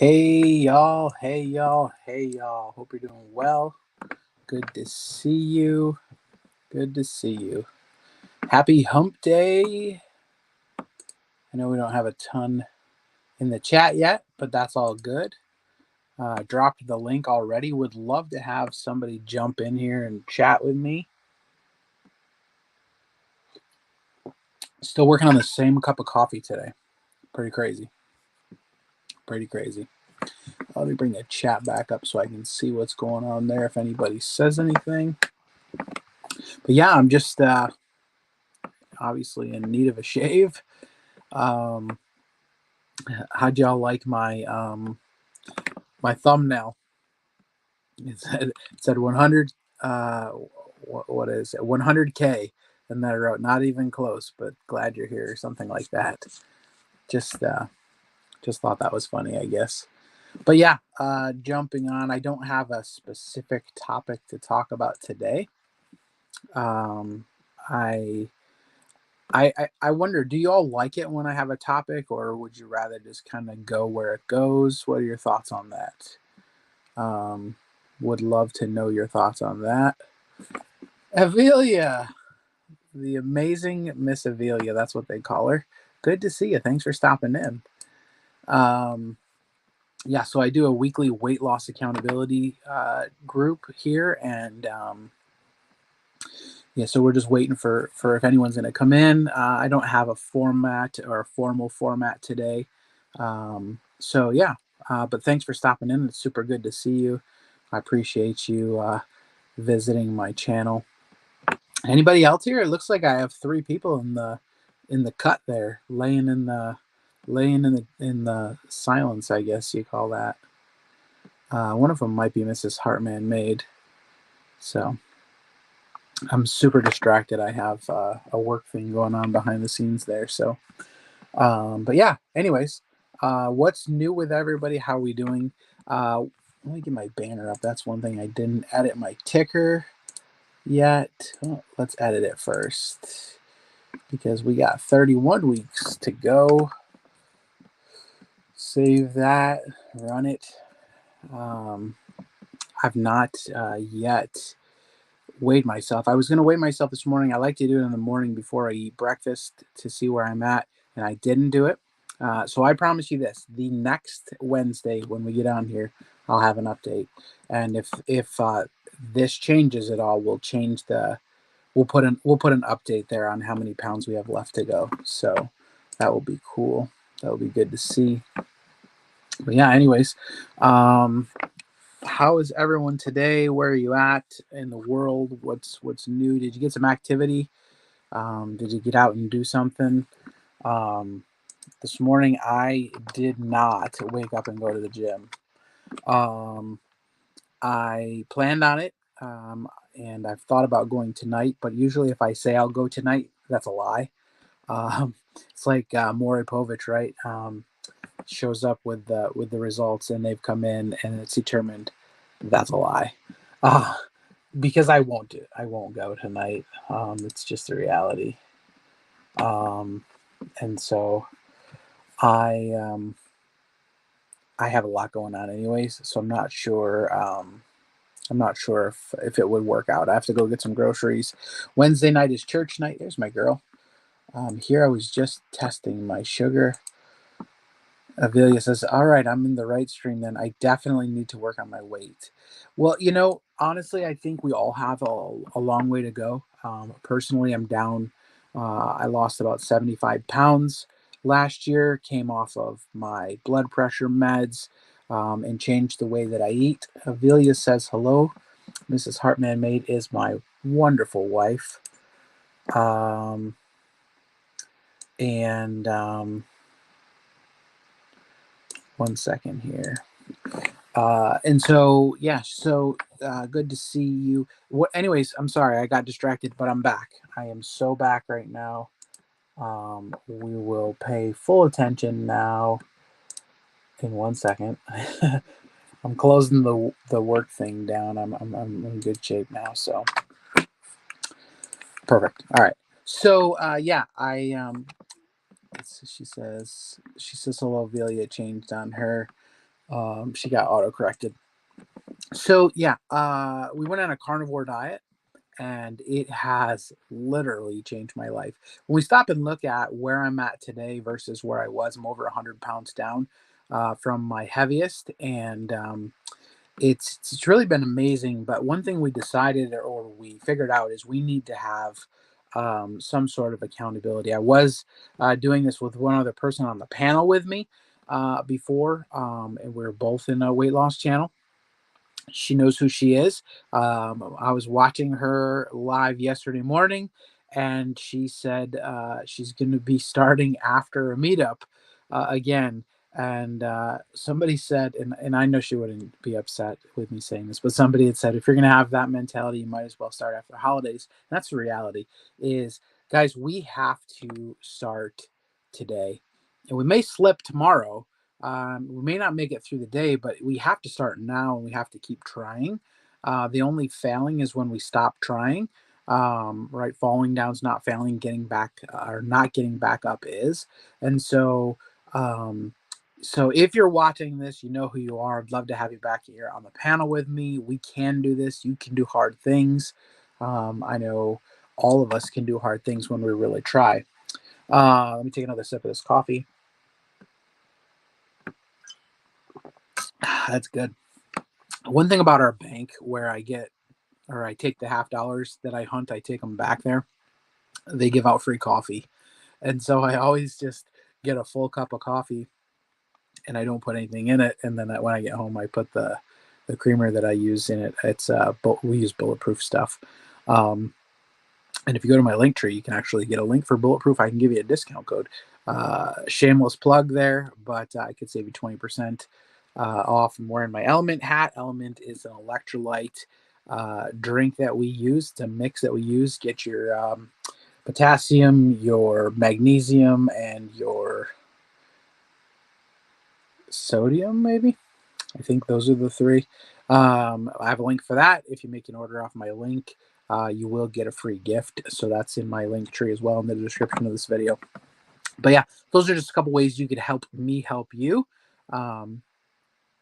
Hey y'all, hey y'all, hey y'all. Hope you're doing well. Good to see you. Good to see you. Happy hump day. I know we don't have a ton in the chat yet, but that's all good. Dropped the link already. Would love to have somebody jump in here and chat with me. Still working on the same cup of coffee today. Pretty crazy. Pretty crazy. Let me bring the chat back up so I can see what's going on there if anybody says anything. But yeah, I'm just obviously in need of a shave. How'd y'all like my thumbnail? It said 100. What is it? 100K, and then I wrote not even close, but glad you're here or something like that. Just thought that was funny, I guess. But yeah, jumping on. I don't have a specific topic to talk about today. Um, I I wonder, do you all like it when I have a topic, or would you rather just kind of go where it goes? What are your thoughts on that? Um, would love to know your thoughts on that. Avilia, the amazing Miss Avilia, that's what they call her. Good to see you. Thanks for stopping in. Um, yeah, so I do a weekly weight loss accountability group here, and yeah, so we're just waiting for if anyone's going to come in. I don't have a format or a formal format today, so yeah. But thanks for stopping in. It's super good to see you. I appreciate you visiting my channel. Anybody else here? It looks like I have three people in the cut there, laying in the silence, I guess you call that. One of them might be Mrs. Hartman Maid. So I'm super distracted. I have a work thing going on behind the scenes there. So, but yeah. Anyways, what's new with everybody? How are we doing? Let me get my banner up. That's one thing I didn't edit my ticker yet. Oh, let's edit it first because we got 31 weeks to go. Save that, run it. I've not yet weighed myself. I was going to weigh myself this morning. I like to do it in the morning before I eat breakfast to see where I'm at, and I didn't do it. So I promise you this: the next Wednesday when we get on here, I'll have an update. And if this changes at all, we'll put an update there on how many pounds we have left to go. So that will be cool. That will be good to see. But yeah, anyways, how is everyone today? Where are you at in the world? What's new? Did you get some activity? Did you get out and do something? Um, this morning I did not wake up and go to the gym. I planned on it, and I've thought about going tonight. But usually, if I say I'll go tonight, that's a lie. It's like Maury Povich, right? Shows up with the results, and they've come in, and it's determined. That's a lie. Uh, because I won't do it. I won't go tonight. It's just the reality. Um, and so I have a lot going on anyways, so I'm not sure. I'm not sure if it would work out. I have to go get some groceries. Wednesday night is church night. There's my girl. Here I was just testing my sugar. Avilia says, "All right, I'm in the right stream then. I definitely need to work on my weight." Well, honestly, I think we all have a long way to go. Personally, I'm down. I lost about 75 pounds last year, came off of my blood pressure meds, and changed the way that I eat. Avilia says, "Hello, Mrs. Hartman Maid is my wonderful wife." Um, and one second here. And so yeah, so good to see you. Anyways, I'm sorry I got distracted, but I'm back. I am so back right now. We will pay full attention now. In one second, I'm closing the work thing down. I'm in good shape now. So perfect. All right. So yeah, she says hello. Velia changed on her. She got auto corrected. So yeah, we went on a carnivore diet, and it has literally changed my life. When we stop and look at where I'm at today versus where I was, I'm over 100 pounds down from my heaviest, and it's really been amazing. But one thing we decided or we figured out is we need to have some sort of accountability. I was doing this with one other person on the panel with me before, and we are both in a weight loss channel. She knows who she is. I was watching her live yesterday morning, and she said she's going to be starting after a meetup again. And somebody said, and I know she wouldn't be upset with me saying this, but somebody had said, if you're going to have that mentality, you might as well start after the holidays. And that's the reality. Is guys, we have to start today, and we may slip tomorrow, we may not make it through the day, but we have to start now and we have to keep trying. The only failing is when we stop trying. Right, falling down is not failing. Getting back or not getting back up is. And so, um, so if you're watching this, you know who you are. I'd love to have you back here on the panel with me. We can do this. You can do hard things. I know all of us can do hard things when we really try. Let me take another sip of this coffee. That's good. One thing about our bank where I get or I take the half dollars that I hunt, I take them back there. They give out free coffee. And so I always just get a full cup of coffee and I don't put anything in it. And then when I get home, I put the creamer that I use in it. It's we use bulletproof stuff. Um, And if you go to my link tree, you can actually get a link for Bulletproof. I can give you a discount code. Shameless plug there, but I could save you 20% off. I'm wearing my Element hat. Element is an electrolyte drink that we use, to mix that we use. Get your potassium, your magnesium, and your sodium, maybe. I think those are the three. I have a link for that. If you make an order off my link, you will get a free gift. So that's in my link tree as well in the description of this video. But yeah, those are just a couple ways you could help me help you. Um,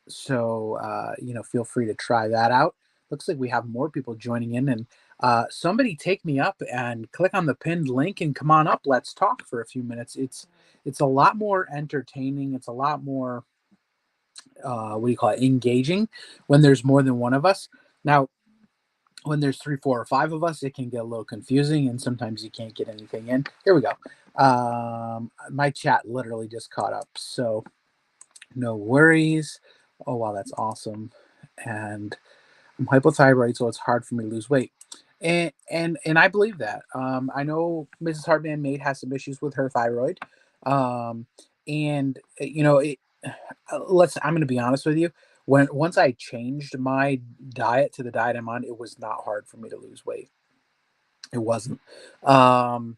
feel free to try that out. Looks like we have more people joining in, and somebody take me up and click on the pinned link and come on up. Let's talk for a few minutes. It's a lot more entertaining. It's a lot more what do you call it, engaging when there's more than one of us. Now, when there's three, four, or five of us, it can get a little confusing, and sometimes you can't get anything in. Here we go. My chat literally just caught up, so no worries. Oh wow, that's awesome. And I'm hypothyroid, so it's hard for me to lose weight. And I believe that. I know Mrs. Hartman Maid has some issues with her thyroid, um, and let's. I'm going to be honest with you. When once I changed my diet to the diet I'm on, it was not hard for me to lose weight. It wasn't. Um,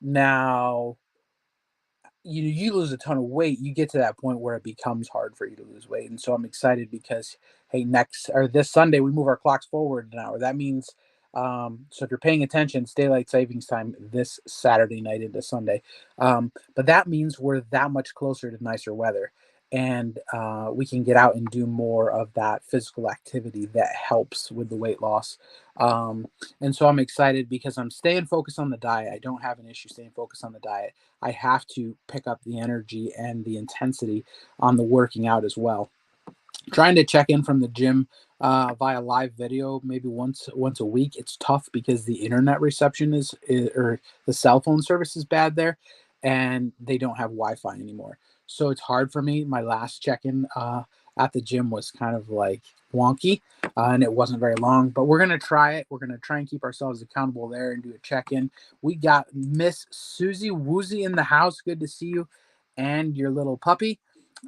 Now you lose a ton of weight, you get to that point where it becomes hard for you to lose weight. And so I'm excited because hey, next or this Sunday we move our clocks forward an hour. That means so if you're paying attention, it's daylight savings time this Saturday night into Sunday. But that means we're that much closer to nicer weather. And we can get out and do more of that physical activity that helps with the weight loss. Um, and so I'm excited because I'm staying focused on the diet. I don't have an issue staying focused on the diet. I have to pick up the energy and the intensity on the working out as well. Trying to check in from the gym via live video maybe once a week. It's tough because the internet reception is or the cell phone service is bad there, and they don't have Wi-Fi anymore. So it's hard for me. My last check-in at the gym was kind of like wonky, and it wasn't very long. But we're gonna try it. We're gonna try and keep ourselves accountable there and do a check-in. We got Miss Susie Woozy in the house. Good to see you, and your little puppy.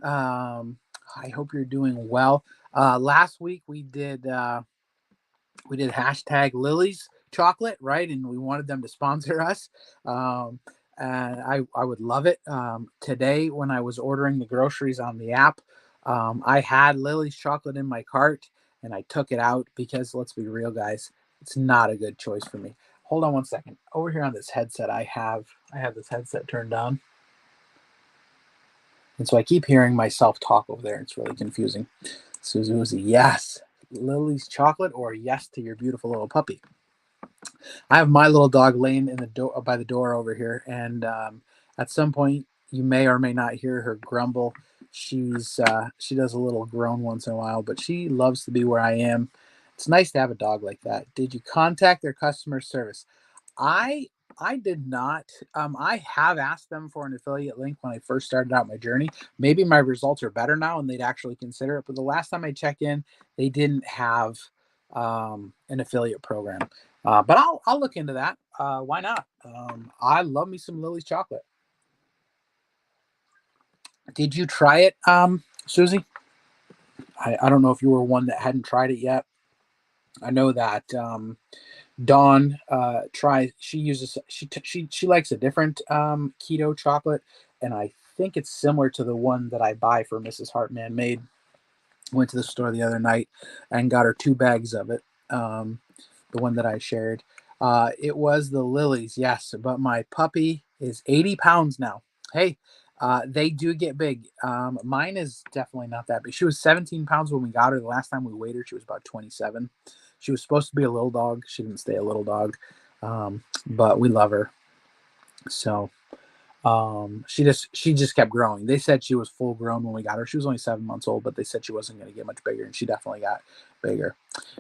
Um, I hope you're doing well. Last week we did hashtag Lily's chocolate, right? And we wanted them to sponsor us. Um, and I would love it. Today, when I was ordering the groceries on the app, I had Lily's chocolate in my cart and I took it out because let's be real, guys, it's not a good choice for me. Hold on one second. Over here on this headset, I have this headset turned on. And so I keep hearing myself talk over there. It's really confusing. Susie, yes. Lily's chocolate or yes to your beautiful little puppy. I have my little dog laying in the door by the door over here, and at some point you may or may not hear her grumble. She does a little groan once in a while, but she loves to be where I am. It's nice to have a dog like that. Did you contact their customer service? I I did not. I have asked them for an affiliate link when I first started out my journey. Maybe my results are better now, and they'd actually consider it. But the last time I checked in, they didn't have an affiliate program. But I'll look into that. Why not? I love me some Lily's chocolate. Did you try it, Susie? I don't know if you were one that hadn't tried it yet. I know that Dawn tries. She uses. She likes a different keto chocolate, and I think it's similar to the one that I buy for Mrs. Hartman made. Went to the store the other night and got her 2 bags of it. Um, the one that I shared. It was the Lilies, yes, but my puppy is 80 pounds now. Hey, they do get big. Mine is definitely not that big. She was 17 pounds when we got her. The last time we weighed her, she was about 27. She was supposed to be a little dog. She didn't stay a little dog, but we love her. So she just kept growing. They said she was full grown when we got her. She was only 7 months old, but they said she wasn't going to get much bigger, and she definitely got bigger.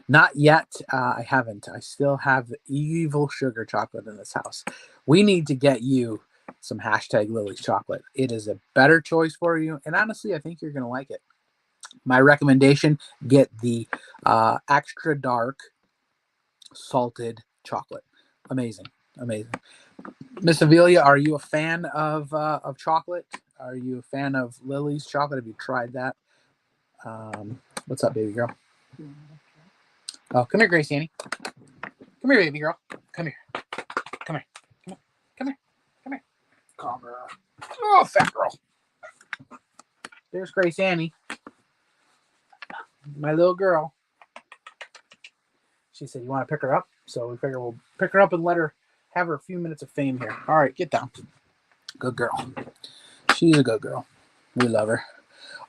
Not yet. I haven't. I still have the evil sugar chocolate in this house. We need to get you some hashtag Lily's chocolate. It is a better choice for you, and honestly, I think you're going to like it. My recommendation: get the extra dark salted chocolate. Amazing, amazing. Miss Amelia, are you a fan of chocolate? Are you a fan of Lily's chocolate? Have you tried that? What's up, baby girl? Oh, come here, Grace Annie. Come here, baby girl. Come here. Come here. Come here. Come here. Come here. Calm her. Oh, fat girl. There's Grace Annie, my little girl. She said, "You want to pick her up?" So we figure we'll pick her up and let her have her a few minutes of fame here. All right, get down. Good girl. She's a good girl. We love her.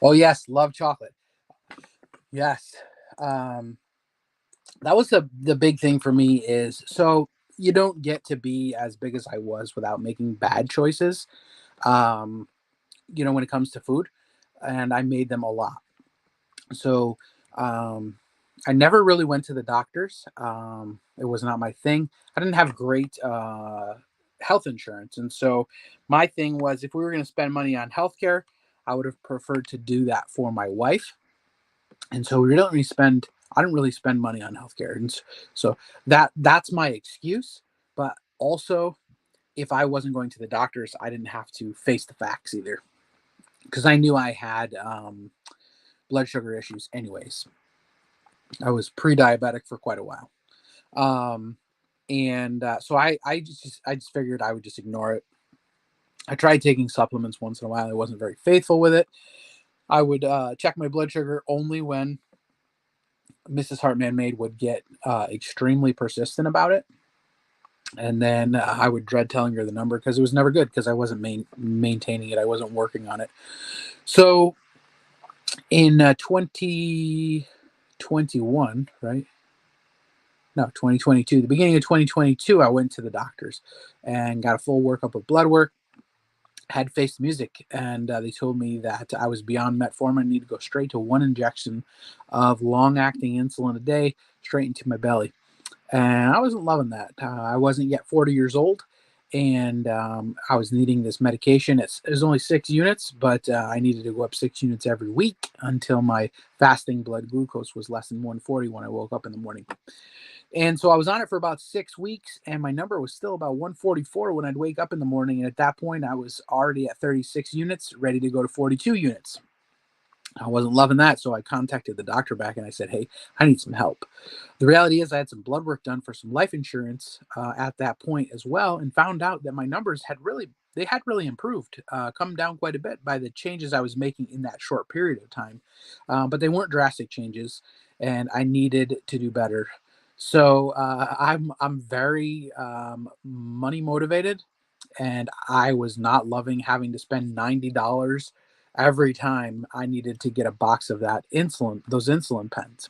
Oh yes, love chocolate. Yes. Um, that was the big thing for me is so you don't get to be as big as I was without making bad choices. Um, when it comes to food, and I made them a lot. So um, I never really went to the doctors. It was not my thing. I didn't have great health insurance, and so my thing was if we were going to spend money on healthcare, I would have preferred to do that for my wife. And so we don't really spend. I didn't really spend money on healthcare, and so that's my excuse. But also, if I wasn't going to the doctors, I didn't have to face the facts either because I knew I had blood sugar issues anyways. I was pre-diabetic for quite a while. Um, and so I just figured I would just ignore it. I tried taking supplements once in a while. I wasn't very faithful with it. I would check my blood sugar only when Mrs. Hartman Maid would get extremely persistent about it. And then I would dread telling her the number because it was never good because I wasn't maintaining it. I wasn't working on it. So in 2021, right? No, 2022, the beginning of 2022, I went to the doctors and got a full workup of blood work, had faced music, and they told me that I was beyond metformin. I need to go straight to one injection of long acting insulin a day, straight into my belly. And I wasn't loving that. I wasn't yet 40 years old, and I was needing this medication. It was only 6 units, but I needed to go up 6 units every week until my fasting blood glucose was less than 140 when I woke up in the morning. And so I was on it for about 6 weeks, and my number was still about 144 when I'd wake up in the morning. And at that point, I was already at 36 units, ready to go to 42 units. I wasn't loving that, so I contacted the doctor back and I said, "Hey, I need some help." The reality is, I had some blood work done for some life insurance at that point as well, and found out that my numbers had really improved, come down quite a bit by the changes I was making in that short period of time. But they weren't drastic changes, and I needed to do better. So I'm very money motivated, and I was not loving having to spend $90 every time I needed to get a box of that insulin, those insulin pens.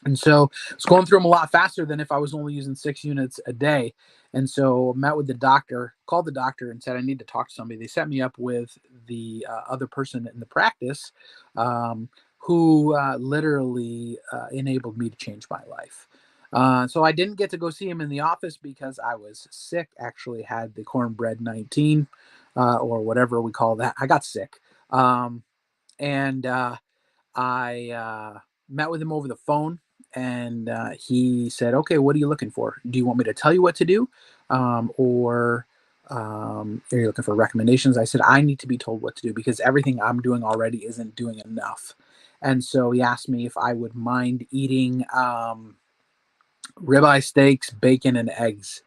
And so it's going through them a lot faster than if I was only using 6 units a day. And so met with the doctor, called the doctor and said, I need to talk to somebody. They set me up with the other person in the practice, um, who literally enabled me to change my life. So I didn't get to go see him in the office because I was sick, actually had the cornbread 19, or whatever we call that. I got sick. And I met with him over the phone, and he said, "Okay, what are you looking for? Do you want me to tell you what to do, or are you looking for recommendations?" I said, "I need to be told what to do because everything I'm doing already isn't doing enough." And so he asked me if I would mind eating ribeye steaks, bacon, and eggs.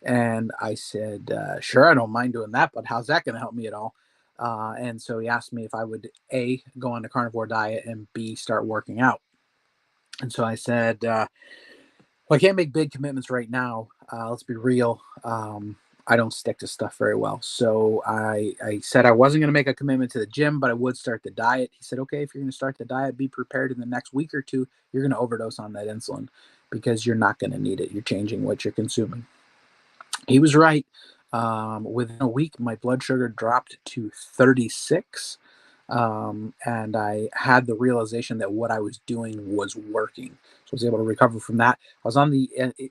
And I said, sure, I don't mind doing that, but how's that going to help me at all? And so he asked me if I would A, go on a carnivore diet, and B, start working out. And so I said, well, I can't make big commitments right now. Let's be real. I don't stick to stuff very well. So I said I wasn't going to make a commitment to the gym, but I would start the diet. He said, okay, if you're going to start the diet, be prepared in the next week or two, you're going to overdose on that insulin because you're not going to need it. You're changing what you're consuming. He was right. Within a week, my blood sugar dropped to 36. And I had the realization that what I was doing was working. So I was able to recover from that. I was on the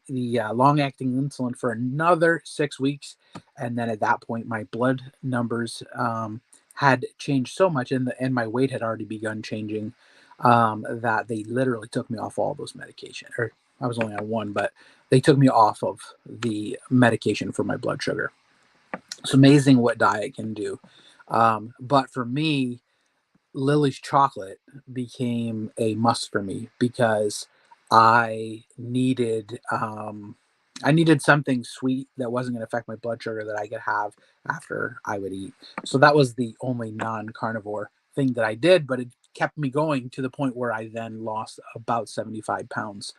long-acting insulin for another 6 weeks, and then at that point, my blood numbers had changed so much, and my weight had already begun changing, that they literally took me off all those medication. Or I was only on one, but they took me off of the medication for my blood sugar. It's amazing what diet can do. But for me, Lily's chocolate became a must for me because I needed I needed something sweet that wasn't going to affect my blood sugar that I could have after I would eat. So that was the only non-carnivore thing that I did, but it kept me going to the point where I then lost about 75 pounds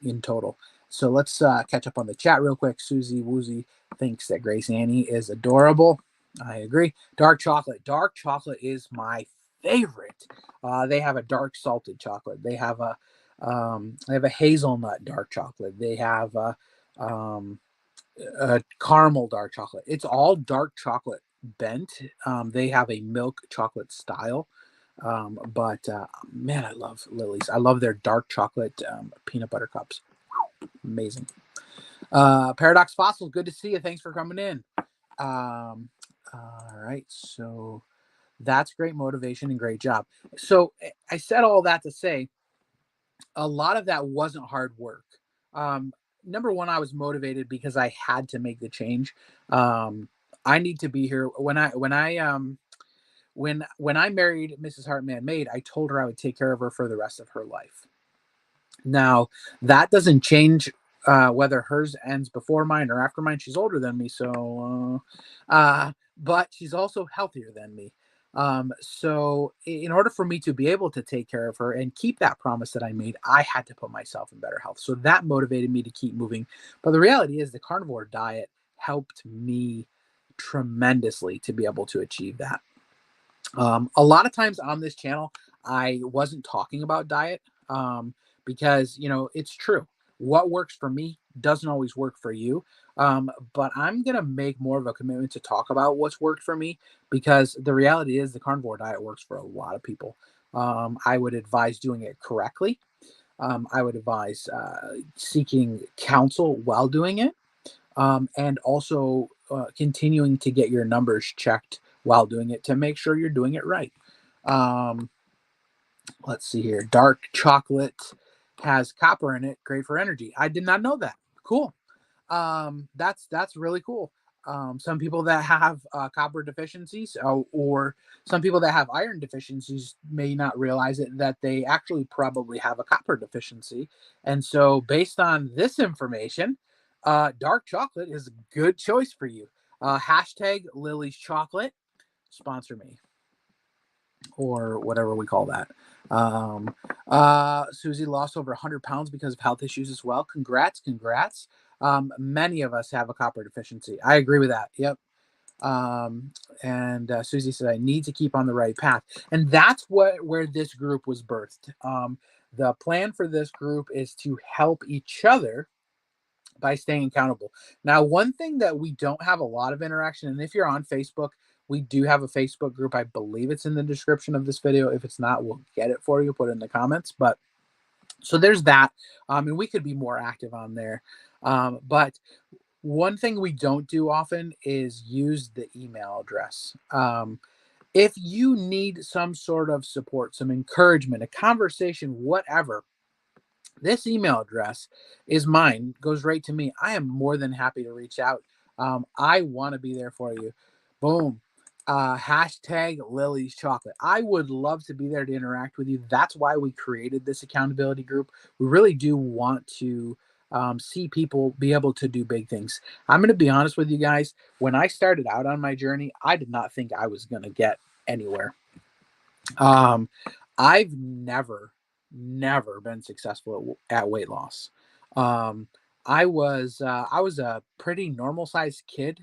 in total. So let's catch up on the chat real quick. Susie Woozy thinks that Grace Annie is adorable. I agree. Dark chocolate. Dark chocolate is my favorite. They have a dark salted chocolate. They have a hazelnut dark chocolate. They have a caramel dark chocolate. It's all dark chocolate bent. They have a milk chocolate style. But man, I love Lily's. I love their dark chocolate peanut butter cups. Amazing. Paradox Fossil, good to see you. Thanks for coming in. All right, so that's great motivation and great job. So I said all that to say a lot of that wasn't hard work. Um, Number one, I was motivated because I had to make the change. Um, I need to be here when I married Mrs. Hartman Maid. I told her I would take care of her for the rest of her life. Now, that doesn't change whether hers ends before mine or after mine. She's older than me, but she's also healthier than me. So, in order for me to be able to take care of her and keep that promise that I made, I had to put myself in better health. So, that motivated me to keep moving. But the reality is, the carnivore diet helped me tremendously to be able to achieve that. A lot of times on this channel, I wasn't talking about diet, because, it's true. What works for me doesn't always work for you. But I'm going to make more of a commitment to talk about what's worked for me because the reality is the carnivore diet works for a lot of people. I would advise doing it correctly. I would advise seeking counsel while doing it, and also continuing to get your numbers checked while doing it to make sure you're doing it right. Um, let's see here. Dark chocolate has copper in it, great for energy. I did not know that. Cool. That's really cool. Some people that have copper deficiencies, or some people that have iron deficiencies may not realize it that they actually probably have a copper deficiency. And so, based on this information, dark chocolate is a good choice for you. Hashtag Lily's Chocolate, sponsor me, or whatever we call that. Susie lost over 100 pounds because of health issues as well. Congrats. Many of us have a copper deficiency. I agree with that. Yep. Um, and Susie said, I need to keep on the right path. And that's where this group was birthed. The plan for this group is to help each other by staying accountable. Now, one thing that we don't have a lot of interaction, and if you're on Facebook, we do have a Facebook group. I believe it's in the description of this video. If it's not, we'll get it for you, put it in the comments. But so there's that. And we could be more active on there. But one thing we don't do often is use the email address. If you need some sort of support, some encouragement, a conversation, whatever, this email address is mine, goes right to me. I am more than happy to reach out. I want to be there for you. Boom. Hashtag Lily's Chocolate. I would love to be there to interact with you. That's why we created this accountability group. We really do want to see people be able to do big things. I'm going to be honest with you guys. When I started out on my journey, I did not think I was going to get anywhere. Um, I've never been successful at weight loss. Um, I was a pretty normal sized kid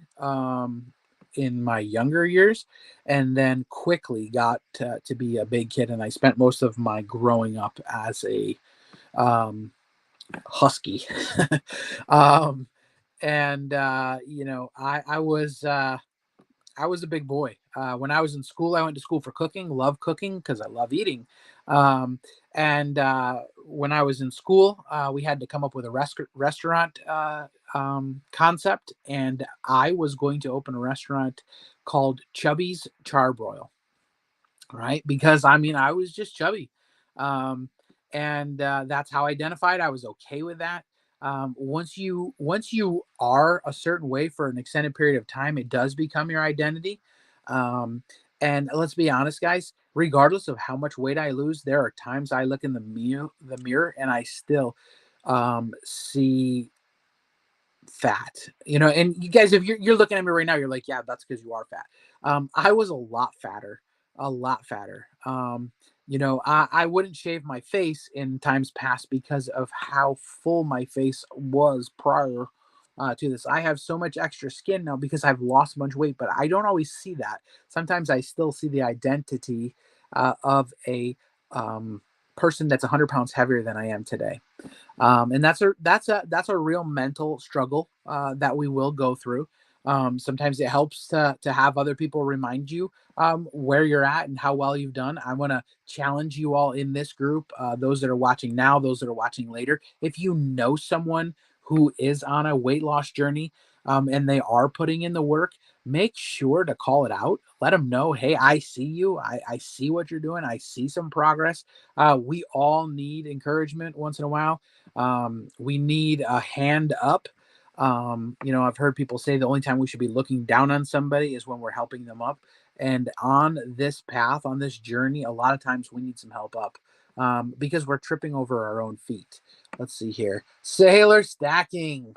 in my younger years, and then quickly got to be a big kid. And I spent most of my growing up as a um, husky. um, and you know, I was a big boy. When I was in school, I went to school for cooking, love cooking because I love eating. Um, and when I was in school, we had to come up with a restaurant concept. And I was going to open a restaurant called Chubby's Charbroil, right? Because I mean, I was just chubby. Um, and that's how I identified. I was okay with that. Once you are a certain way for an extended period of time, it does become your identity. Um, and let's be honest, guys. Regardless of how much weight I lose, there are times I look in the mirror, and I still see fat, you know. And you guys, if you're looking at me right now, you're like, yeah, that's because you are fat. I was a lot fatter. You know, I wouldn't shave my face in times past because of how full my face was prior to this. I have so much extra skin now because I've lost a bunch of weight, but I don't always see that. Sometimes I still see the identity of a person that's 100 pounds heavier than I am today. And that's a real mental struggle that we will go through. Sometimes it helps to have other people remind you where you're at and how well you've done. I want to challenge you all in this group, those that are watching now, those that are watching later. If you know someone who is on a weight loss journey and they are putting in the work, make sure to call it out. Let them know, hey, I see you. I see what you're doing. I see some progress. We all need encouragement once in a while. We need a hand up. You know, I've heard people say the only time we should be looking down on somebody is when we're helping them up. And on this path, on this journey, a lot of times we need some help up because we're tripping over our own feet. Let's see here. Sailor Stacking.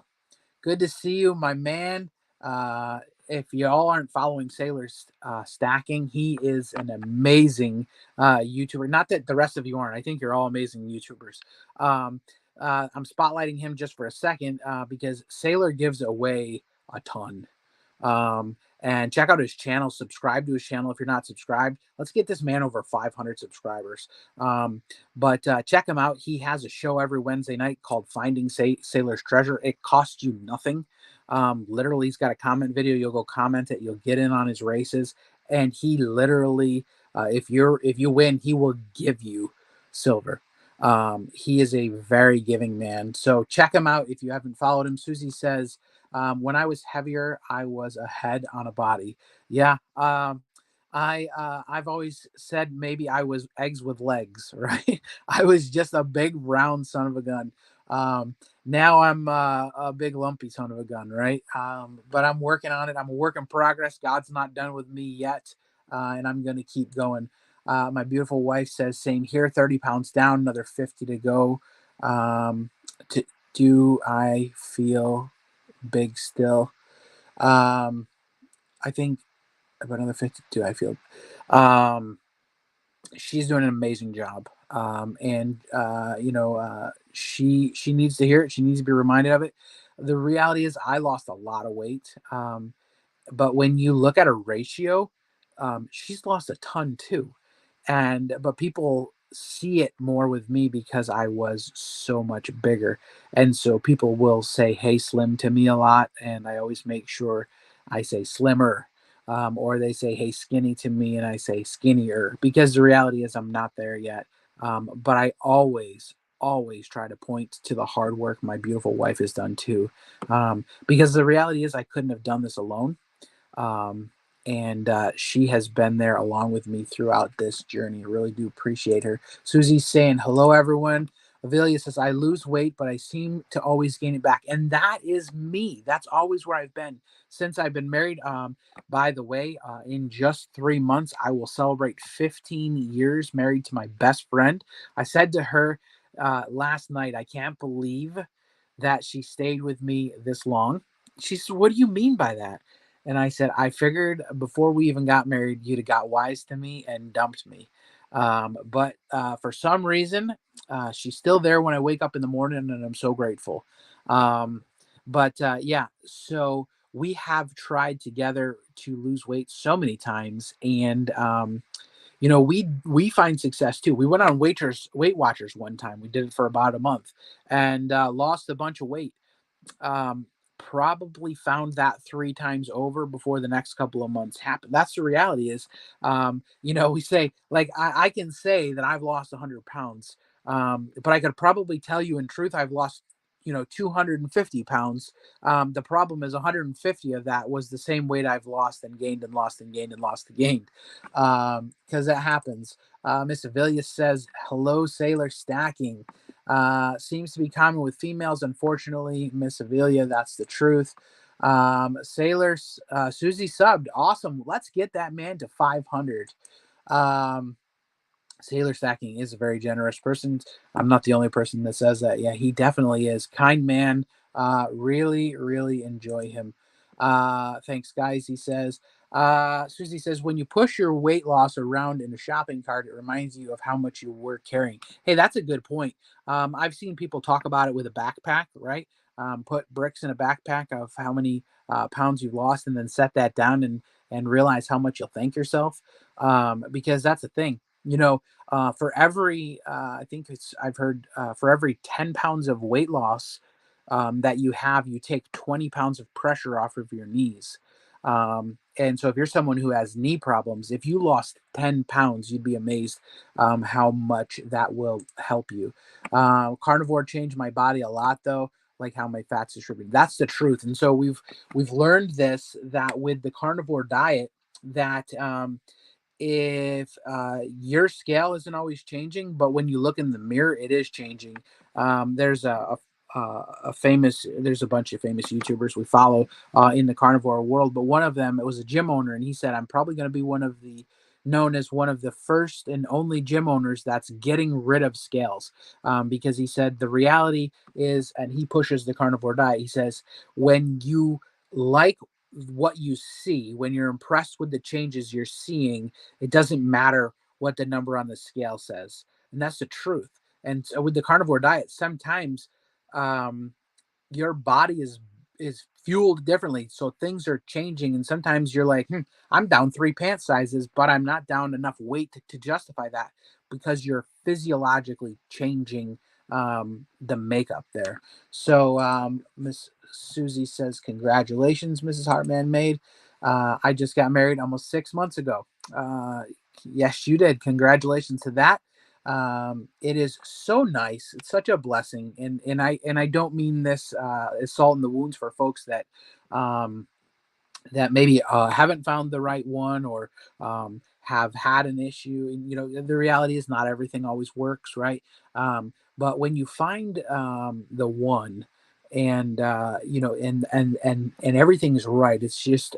Good to see you, my man. Uh, if y'all aren't following Sailor's Stacking, he is an amazing YouTuber. Not that the rest of you aren't. I think you're all amazing YouTubers. Um, I'm spotlighting him just for a second because Sailor gives away a ton. And check out his channel, subscribe to his channel if you're not subscribed. Let's get this man over 500 subscribers. But check him out. He has a show every Wednesday night called Finding Sailor's Treasure. It costs you nothing. Literally, he's got a comment video. You'll go comment it. You'll get in on his races, and he literally, if you win, he will give you silver. He is a very giving man. So check him out if you haven't followed him. Susie says, when I was heavier, I was a head on a body. Yeah. I've always said maybe I was eggs with legs, right? I was just a big round son of a gun. Now I'm a big lumpy son of a gun, right? But I'm working on it. I'm a work in progress. God's not done with me yet, and I'm going to keep going. My beautiful wife says, same here, 30 pounds down, another 50 to go. Um, to, do I feel big still? I think about another 52, I feel. Um, she's doing an amazing job. And you know, she needs to hear it. She needs to be reminded of it. The reality is I lost a lot of weight. But when you look at a ratio, she's lost a ton too. And but people see it more with me because I was so much bigger. And so people will say, "Hey, slim" to me a lot, and I always make sure I say slimmer. Or they say, "Hey, skinny" to me, and I say skinnier, because the reality is I'm not there yet. But I always try to point to the hard work my beautiful wife has done too. Because the reality is I couldn't have done this alone. um, and she has been there along with me throughout this journey. I really do appreciate her. Susie's saying, "Hello, everyone." Avelia says, "I lose weight, but I seem to always gain it back." And that is me. That's always where I've been since I've been married. By the way, in just 3 months, I will celebrate 15 years married to my best friend. I said to her last night, I can't believe that she stayed with me this long. She said, "What do you mean by that?" And I said, "I figured before we even got married, you'd have got wise to me and dumped me." But for some reason, she's still there when I wake up in the morning, and I'm so grateful. Yeah, so we have tried together to lose weight so many times, and we find success too. We went on Weight Watchers one time. We did it for about a month, and lost a bunch of weight. um, Probably found that 3 times over before the next couple of months happened. That's the reality is, we say, like, I can say that I've lost 100 pounds, but I could probably tell you in truth I've lost, 250 pounds. The problem is 150 of that was the same weight I've lost and gained and lost and gained and lost and gained, because that happens. Miss Avilius says, "Hello, Sailor Stacking." Seems to be common with females, unfortunately, Miss Amelia. That's the truth. Sailors, Susie subbed. Awesome. Let's get that man to 500. Um, Sailor Stacking is a very generous person. I'm not the only person that says that. Yeah, he definitely is. Kind man. Really, really enjoy him. Thanks, guys. He says. Susie says, when you push your weight loss around in a shopping cart, it reminds you of how much you were carrying. Hey, that's a good point. I've seen people talk about it with a backpack, right? Put bricks in a backpack of how many pounds you've lost, and then set that down and realize how much you'll thank yourself. Because that's the thing. For every I think it's I've heard for every 10 pounds of weight loss that you have, you take 20 pounds of pressure off of your knees. And so if you're someone who has knee problems, if you lost 10 pounds, you'd be amazed how much that will help you. Carnivore changed my body a lot, though, like how my fats distributed. That's the truth. And so we've learned this, that with the carnivore diet, that if your scale isn't always changing, but when you look in the mirror, it is changing. There's a famous, there's a bunch of famous YouTubers we follow in the carnivore world, but one of them, it was a gym owner, and he said, "I'm probably going to be known as one of the first and only gym owners that's getting rid of scales," because he said the reality is, and he pushes the carnivore diet. He says, when you like what you see, when you're impressed with the changes you're seeing, it doesn't matter what the number on the scale says. And that's the truth. And so with the carnivore diet, sometimes um, your body is fueled differently, so things are changing, and sometimes you're like, I'm down 3 pant sizes, but I'm not down enough weight to justify that, because you're physiologically changing the makeup there. So Miss Susie says, "Congratulations, Mrs. Hartman Maid. I just got married almost 6 months ago." Yes, you did. Congratulations to that. It is so nice. It's such a blessing, and I don't mean this as salt in the wounds for folks um, that maybe haven't found the right one, or have had an issue. And the reality is not everything always works, right? But when you find the one, and and everything's right, it's just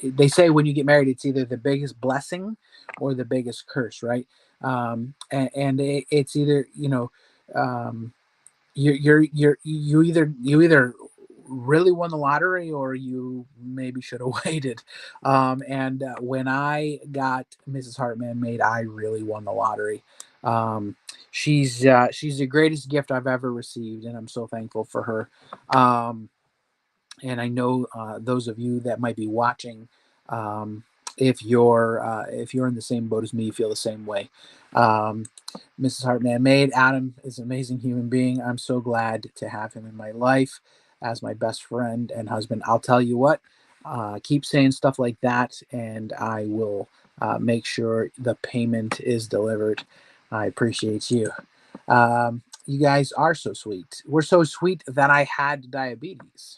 they say when you get married, it's either the biggest blessing or the biggest curse, right? It's either um, you either really won the lottery, or you maybe should have waited. And when I got Mrs. Hartman Maid, I really won the lottery. Um, she's the greatest gift I've ever received, and I'm so thankful for her. Um, And I know those of you that might be watching, um, if you're in the same boat as me, you feel the same way. Um, Mrs. Hartman made Adam is an amazing human being. I'm so glad to have him in my life as my best friend and husband. I'll tell you what, keep saying stuff like that, and I will make sure the payment is delivered. I appreciate you. You guys are so sweet. We're so sweet that I had diabetes.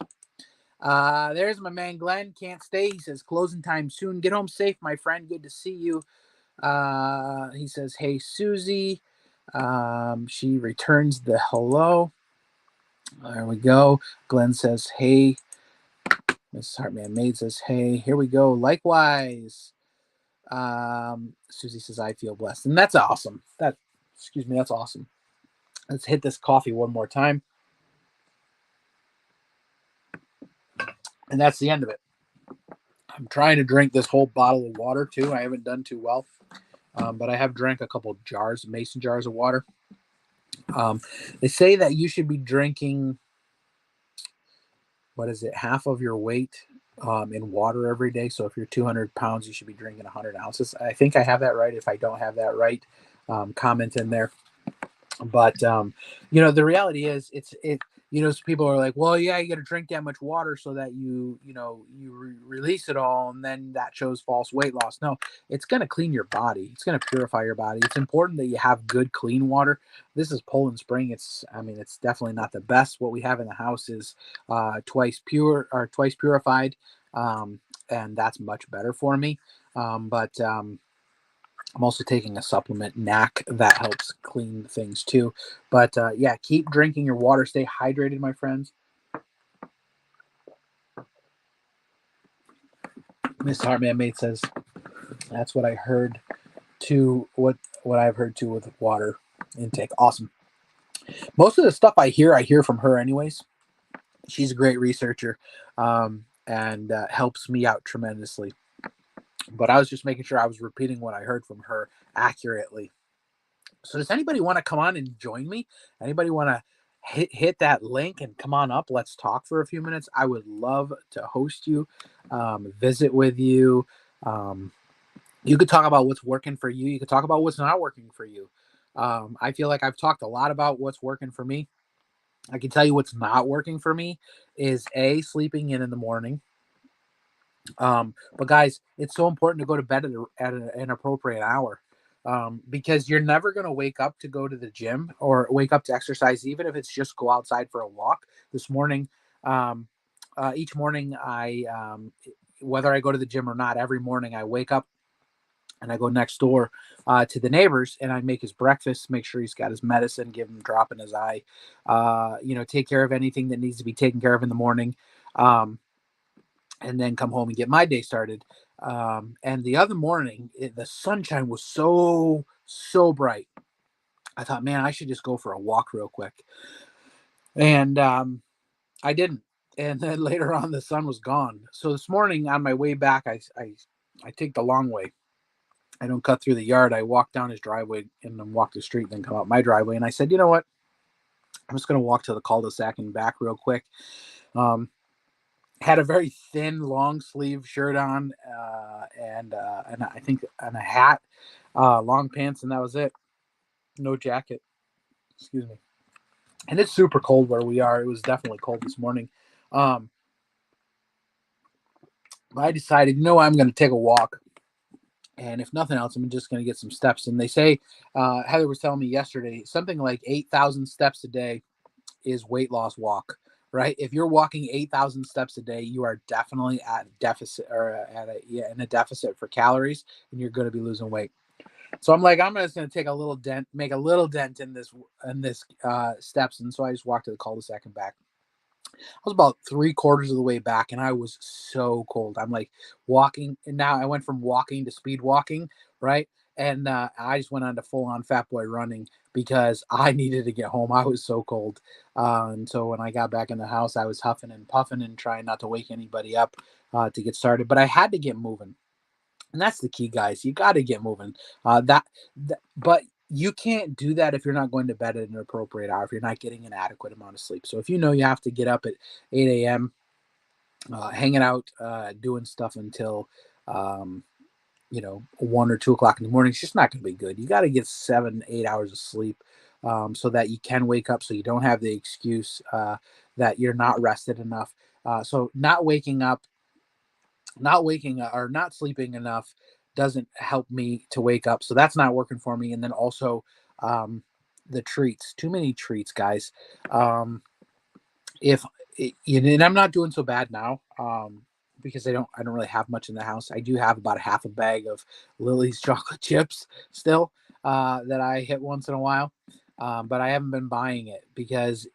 There's my man Glenn. Can't stay. He says closing time soon. Get home safe, my friend. Good to see you. He says, hey, Susie. She returns the hello. There we go. Glenn says, hey. Mrs. Hartman Maid says, hey. Here we go. Likewise. Susie says, I feel blessed. And that's awesome. Excuse me, that's awesome. Let's hit this coffee one more time. And that's the end of it. I'm trying to drink this whole bottle of water too. I haven't done too well. But I have drank a couple jars, mason jars of water. Um, they say that you should be drinking, what is it, half of your weight in water every day. So if you're 200 pounds, you should be drinking 100 ounces. I think I have that right. If I don't have that right, comment in there. But the reality is so people are like, well, yeah, you got to drink that much water so that you release it all, and then that shows false weight loss. No, it's going to clean your body. It's going to purify your body. It's important that you have good clean water. This is Poland Spring. It's definitely not the best. What we have in the house is twice purified, and that's much better for me. But I'm also taking a supplement, NAC, that helps clean things too. But yeah, keep drinking your water. Stay hydrated, my friends. Miss Hartman Mate says that's what I heard too. What I've heard too with water intake. Awesome. Most of the stuff I hear from her anyways. She's a great researcher, and helps me out tremendously. But I was just making sure I was repeating what I heard from her accurately. So does anybody want to come on and join me? Anybody want to hit that link and come on up? Let's talk for a few minutes. I would love to host you, visit with you. Um, you could talk about what's working for you. You could talk about what's not working for you. I feel like I've talked a lot about what's working for me. I can tell you what's not working for me is sleeping in the morning. But guys, it's so important to go to bed at an appropriate hour, because you're never going to wake up to go to the gym or wake up to exercise, even if it's just go outside for a walk. This morning, each morning, whether I go to the gym or not, every morning I wake up and I go next door to the neighbors and I make his breakfast, make sure he's got his medicine, give him a drop in his eye, take care of anything that needs to be taken care of in the morning. And then come home and get my day started. And the other morning, the sunshine was so bright. I thought, man, I should just go for a walk real quick. And I didn't. And then later on, the sun was gone. So this morning on my way back, I take the long way. I don't cut through the yard. I walk down his driveway and then walk the street, then come out my driveway. And I said, you know what? I'm just going to walk to the cul-de-sac and back real quick. Had a very thin long sleeve shirt on, and I think and a hat, long pants, and that was it. No jacket. Excuse me. And it's super cold where we are. It was definitely cold this morning. Um, I decided, I'm going to take a walk, and if nothing else, I'm just going to get some steps. And they say, Heather was telling me yesterday, something like 8,000 steps a day is weight loss walk, right? If you're walking 8,000 steps a day, you are definitely at a deficit or in a deficit for calories, and you're going to be losing weight. So I'm like, I'm just going to take a little dent, make a little dent in this steps. And so I just walked to the cul-de-sac and back. I was about 3/4 of the way back and I was so cold. I'm like walking, and now I went from walking to speed walking, right? And I just went on to full on fat boy running because I needed to get home. I was so cold. And so when I got back in the house, I was huffing and puffing and trying not to wake anybody up to get started. But I had to get moving. And that's the key, guys. You got to get moving. But you can't do that if you're not going to bed at an appropriate hour, if you're not getting an adequate amount of sleep. So if you know you have to get up at 8 a.m., hanging out, doing stuff until, um, 1 or 2 o'clock in the morning. It's just not going to be good. You got to get 7, 8 hours of sleep, so that you can wake up, so you don't have the excuse that you're not rested enough. So not waking up or not sleeping enough doesn't help me to wake up. So that's not working for me. And then also, um, the treats, too many treats, guys. Um, if and I'm not doing so bad now, because I don't really have much in the house. I do have about a half a bag of Lily's chocolate chips still, that I hit once in a while, but I haven't been buying it because,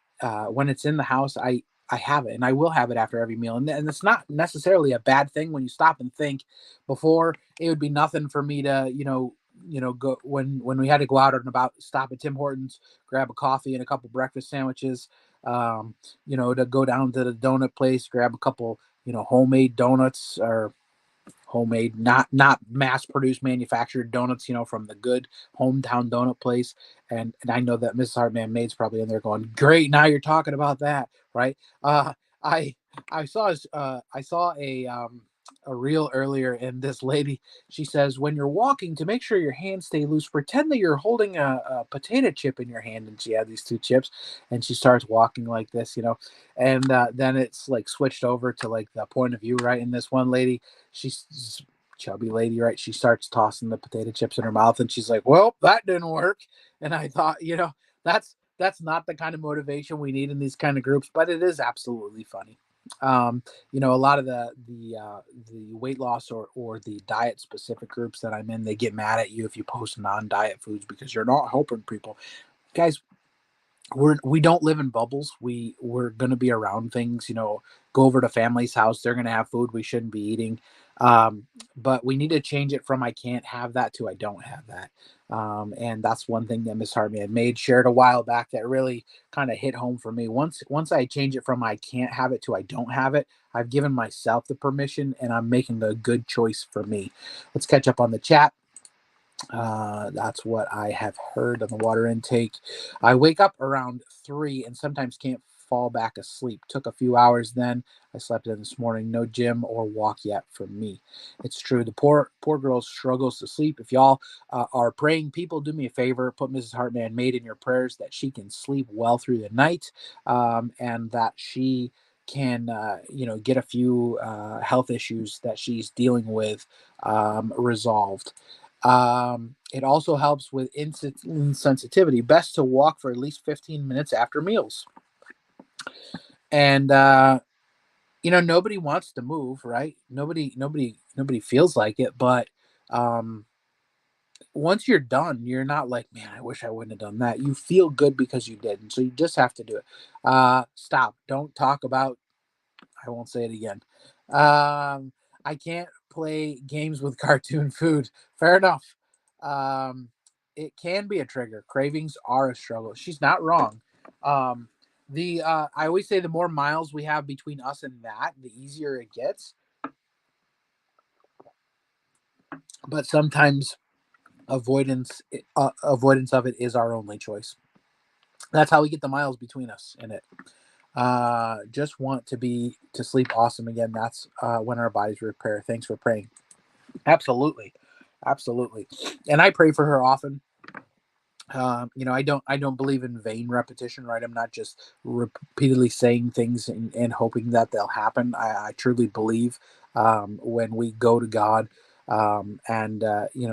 when it's in the house, I have it, and I will have it after every meal, and it's not necessarily a bad thing when you stop and think. Before, it would be nothing for me to, go when we had to go out and about, stop at Tim Hortons, grab a coffee and a couple breakfast sandwiches, um, to go down to the donut place, grab a couple, homemade donuts, or homemade, not mass produced manufactured donuts, from the good hometown donut place. And I know that Mrs. Hartman Maid's probably in there going, great, now you're talking about that, right? I I saw a reel earlier, and this lady, she says, when you're walking, to make sure your hands stay loose, pretend that you're holding a potato chip in your hand. And she had these two chips, and she starts walking like this, and then it's like switched over to like the point of view, right? And this one lady, she's chubby lady, right? She starts tossing the potato chips in her mouth, and she's like, "Well, that didn't work." And I thought, that's not the kind of motivation we need in these kind of groups, but it is absolutely funny. A lot of the weight loss or the diet specific groups that I'm in, they get mad at you if you post non-diet foods because you're not helping people. Guys, we don't live in bubbles. We're going to be around things, go over to family's house, they're going to have food we shouldn't be eating. um, but we need to change it from I can't have that to I don't have that. And that's one thing that Miss Hartman made shared a while back that really kind of hit home for me. Once I change it from I can't have it to I don't have it, I've given myself the permission, and I'm making a good choice for me. Let's catch up on the chat. That's what I have heard on the water intake. I wake up around 3 and sometimes can't fall back asleep. Took a few hours then. I slept in this morning. No gym or walk yet for me. It's true. The poor girl struggles to sleep. If y'all are praying people, do me a favor. Put Mrs. Hartman Maid in your prayers that she can sleep well through the night, and that she can, get a few health issues that she's dealing with resolved. It also helps with insulin sensitivity. Best to walk for at least 15 minutes after meals. And nobody wants to move, right? Nobody feels like it, but um, once you're done, you're not like, man, I wish I wouldn't have done that. You feel good because you did, and so you just have to do it. Stop. Don't talk about, I won't say it again. Um, I can't play games with cartoon food. Fair enough. Um, it can be a trigger. Cravings are a struggle. She's not wrong. Um, the I always say the more miles we have between us and that, the easier it gets. But sometimes avoidance of it is our only choice. That's how we get the miles between us in it. Just want to sleep awesome again. That's when our bodies repair. Thanks for praying. Absolutely, absolutely. And I pray for her often. I don't believe in vain repetition, right? I'm not just repeatedly saying things and hoping that they'll happen. I truly believe, when we go to God, and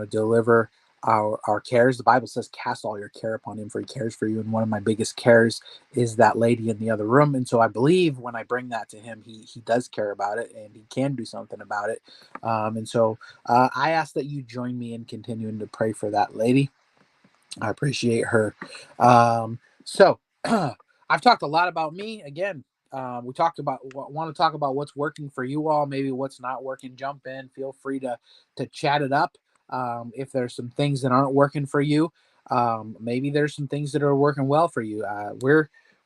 deliver our cares. The Bible says, cast all your care upon him, for he cares for you. And one of my biggest cares is that lady in the other room. And so I believe when I bring that to him, he does care about it, and he can do something about it. And so I ask that you join me in continuing to pray for that lady. I appreciate her. So I've talked a lot about me. Again, we talked about, want to talk about what's working for you all, maybe what's not working. Jump in. Feel free to chat it up. If there's some things that aren't working for you, maybe there's some things that are working well for you.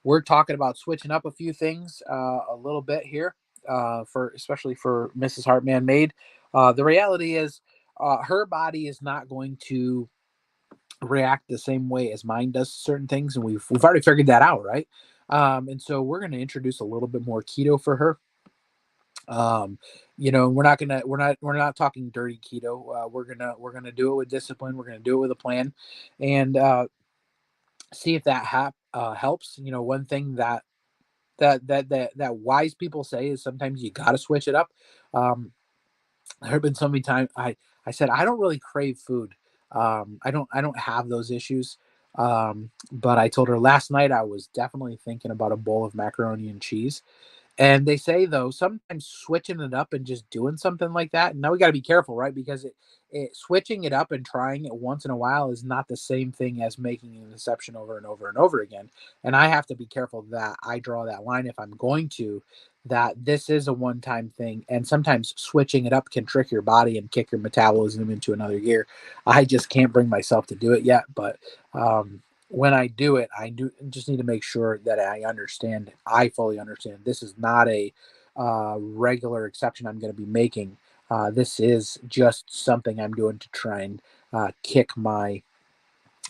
We're talking about switching up a few things a little bit here, for especially for Mrs. Hartman Maid. The reality is, her body is not going to react the same way as mine does to certain things, and we've already figured that out, right? And so we're going to introduce a little bit more keto for her. Um, we're not talking dirty keto. We're gonna do it with discipline. We're gonna do it with a plan, and see if that helps. One thing that wise people say is sometimes you got to switch it up. Um, there have been so many times I said I don't really crave food. I don't have those issues. But I told her last night I was definitely thinking about a bowl of macaroni and cheese, and they say though sometimes switching it up and just doing something like that. Now we got to be careful, right? Because switching it up and trying it once in a while is not the same thing as making an exception over and over and over again. And I have to be careful that I draw that line if I'm going to. That this is a one-time thing, and sometimes switching it up can trick your body and kick your metabolism into another gear. I just can't bring myself to do it yet, but when I do it, I do just need to make sure that I understand. I fully understand this is not a regular exception I'm going to be making. This is just something I'm doing to try and kick my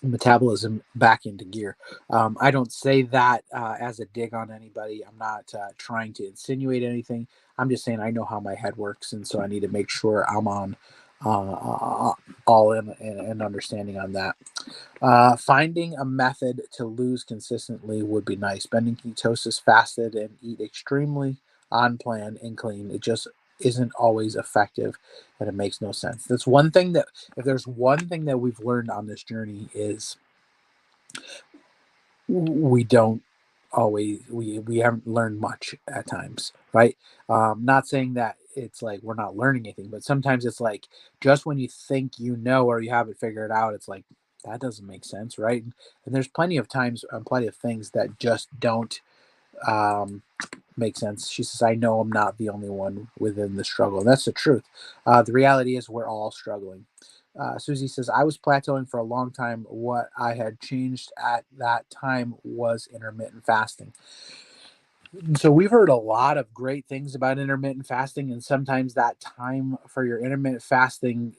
metabolism back into gear. I don't say that as a dig on anybody. I'm not trying to insinuate anything. I'm just saying I know how my head works, and so I need to make sure I'm on all in and understanding on that. Finding a method to lose consistently would be nice. Bending ketosis fasted and eat extremely on plan and clean. It just isn't always effective and it makes no sense. That's one thing that, if there's one thing that we've learned on this journey, is we don't always, we haven't learned much at times, right? Not saying that it's like we're not learning anything, but sometimes it's like just when you think or you have it figured out, it's like that doesn't make sense, right? And there's plenty of times and plenty of things that just don't um, make sense. She says, I know I'm not the only one within the struggle. And that's the truth. The reality is we're all struggling. Susie says, I was plateauing for a long time. What I had changed at that time was intermittent fasting. So we've heard a lot of great things about intermittent fasting, and sometimes that time for your intermittent fasting,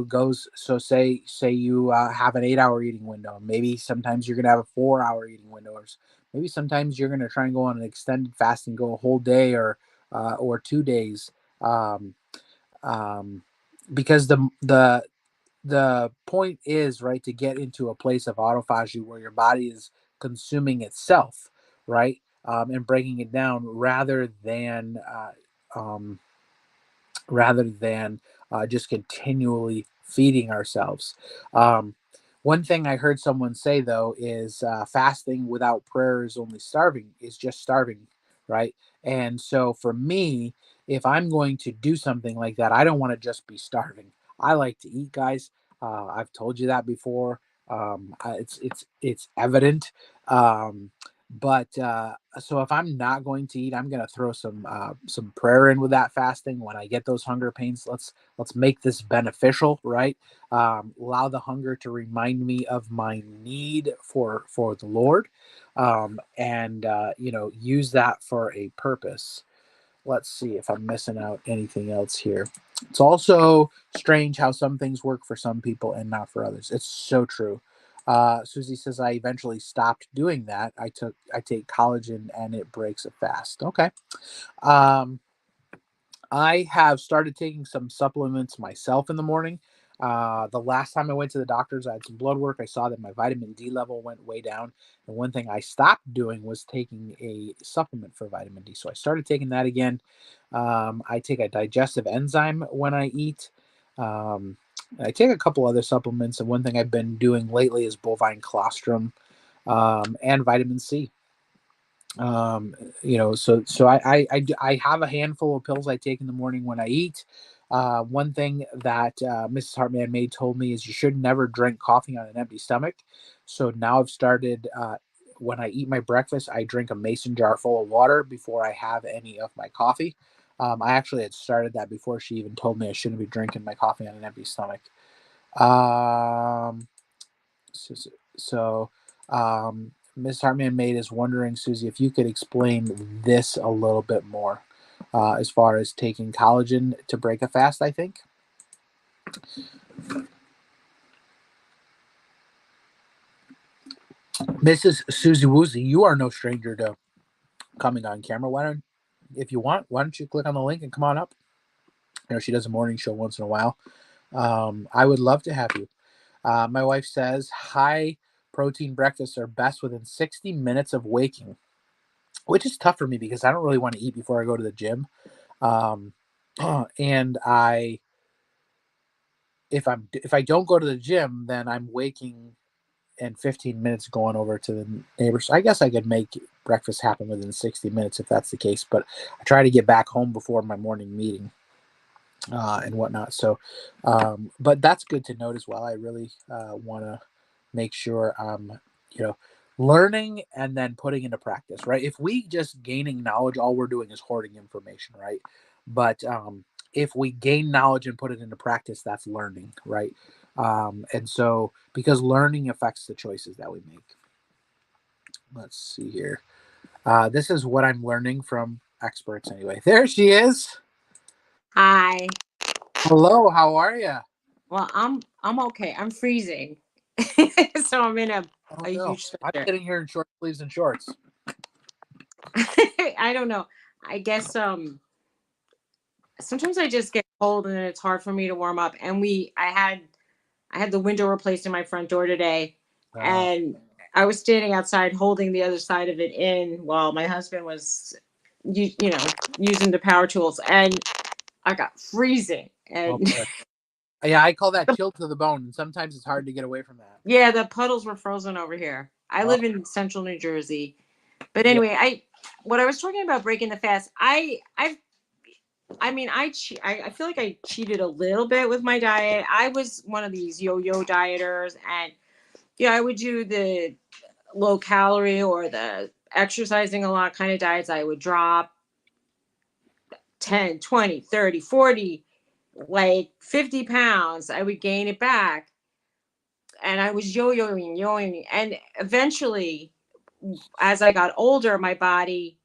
goes. So say you have an 8 hour eating window. Maybe sometimes you're gonna have a 4 hour eating window, or maybe sometimes you're gonna try and go on an extended fast and go a whole day or 2 days. Um, um, because the point is, right, to get into a place of autophagy where your body is consuming itself, right, and breaking it down um, rather than just continually feeding ourselves. Um, One thing I heard someone say though is fasting without prayer is only starving, is just starving, right? And so for me, if I'm going to do something like that, I don't want to just be starving. I like to eat, guys. I've told you that before. It's evident. Um, but so if I'm not going to eat, I'm going to throw some prayer in with that fasting. When I get those hunger pains, let's make this beneficial, right? Allow the hunger to remind me of my need for the Lord, and use that for a purpose. Let's see if I'm missing out anything else here. It's also strange how some things work for some people and not for others. It's so true. Susie says I eventually stopped doing that. I take collagen and it breaks a fast. Okay. Um, I have started taking some supplements myself in the morning. The last time I went to the doctors, I had some blood work. I saw that my vitamin D level went way down. And one thing I stopped doing was taking a supplement for vitamin D. So I started taking that again. I take a digestive enzyme when I eat. Um, I take a couple other supplements. And one thing I've been doing lately is bovine colostrum and vitamin C. um so I have a handful of pills I take in the morning when I eat. One thing that Mrs. Hartman May told me is you should never drink coffee on an empty stomach. So now I've started, when I eat my breakfast, I drink a mason jar full of water before I have any of my coffee. I actually had started that before she even told me I shouldn't be drinking my coffee on an empty stomach. um so, so Ms. Hartman Maid is wondering, Susie, if you could explain this a little bit more, as far as taking collagen to break a fast, I think. Mrs. Susie Woozy, you are no stranger to coming on camera. Why don't if you want, why don't you click on the link and come on up? She does a morning show once in a while. I would love to have you. My wife says high protein breakfasts are best within 60 minutes of waking, which is tough for me because I don't really want to eat before I go to the gym. Um, and if I don't go to the gym, then I'm waking in 15 minutes going over to the neighbors. So I guess I could make breakfast happen within 60 minutes if that's the case. But I try to get back home before my morning meeting and whatnot. So, but that's good to note as well. I really want to make sure I'm, you know, learning and then putting into practice, right? If we just gaining knowledge, all we're doing is hoarding information, right? But if we gain knowledge and put it into practice, that's learning, right? And so, because learning affects the choices that we make. Let's see here. This is what I'm learning from experts, anyway. There she is. Hi. Hello, how are you? Well, I'm okay. I'm freezing, so I'm in Oh a no, huge I'm sweater. sitting here in short sleeves and shorts. I don't know. I guess sometimes I just get cold and it's hard for me to warm up. And I had the window replaced in my front door today, Uh, and I was standing outside holding the other side of it in while my husband was using the power tools, and I got freezing. oh And boy. Yeah, I call that chill to the bone, and sometimes it's hard to get away from that. yeah, the puddles were frozen over here. I Oh, live in central New Jersey. But yeah, anyway, what I was talking about breaking the fast, I mean, I feel like I cheated a little bit with my diet. I was one of these yo-yo dieters, and I would do the low calorie or the exercising a lot kind of diets. I would drop 10, 20, 30, 40, like 50 pounds. I would gain it back, and I was yo-yoing, and eventually, as I got older, my body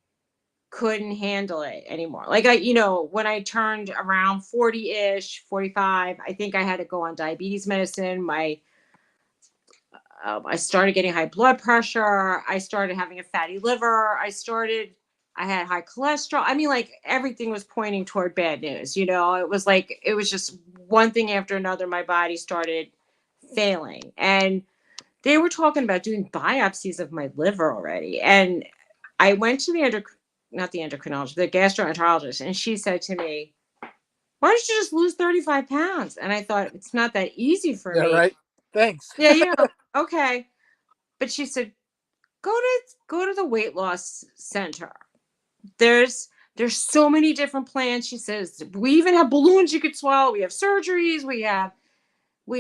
couldn't handle it anymore. Like when I turned around 40-ish, 45, I think I had to go on diabetes medicine. I started getting high blood pressure. I started having a fatty liver. I had high cholesterol. I mean, like everything was pointing toward bad news. It was just one thing after another. My body started failing. And they were talking about doing biopsies of my liver already. And I went to not the endocrinologist, the gastroenterologist, and she said to me, "Why don't you just lose 35 pounds?" And I thought, it's not that easy for yeah, me. right. Thanks. Yeah, okay. But she said, go to the weight loss center. There's there's so many different plans. She says, we even have balloons you could swallow. We have surgeries. We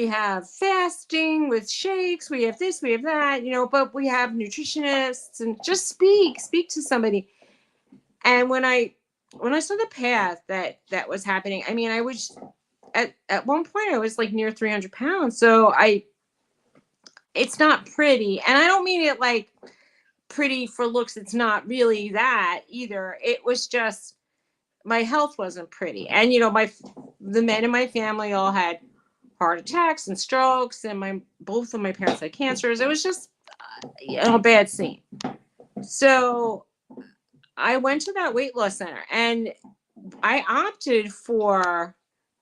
have fasting with shakes. We have this, we have that, but we have nutritionists, and just speak to somebody. And when I saw the path that was happening, I mean, I was at one point I was like near 300 pounds. So it's not pretty. And I don't mean it like pretty for looks. It's not really that either. It was just my health wasn't pretty. And, the men in my family all had heart attacks and strokes, and both of my parents had cancers. It was just a bad scene. So I went to that weight loss center, and I opted for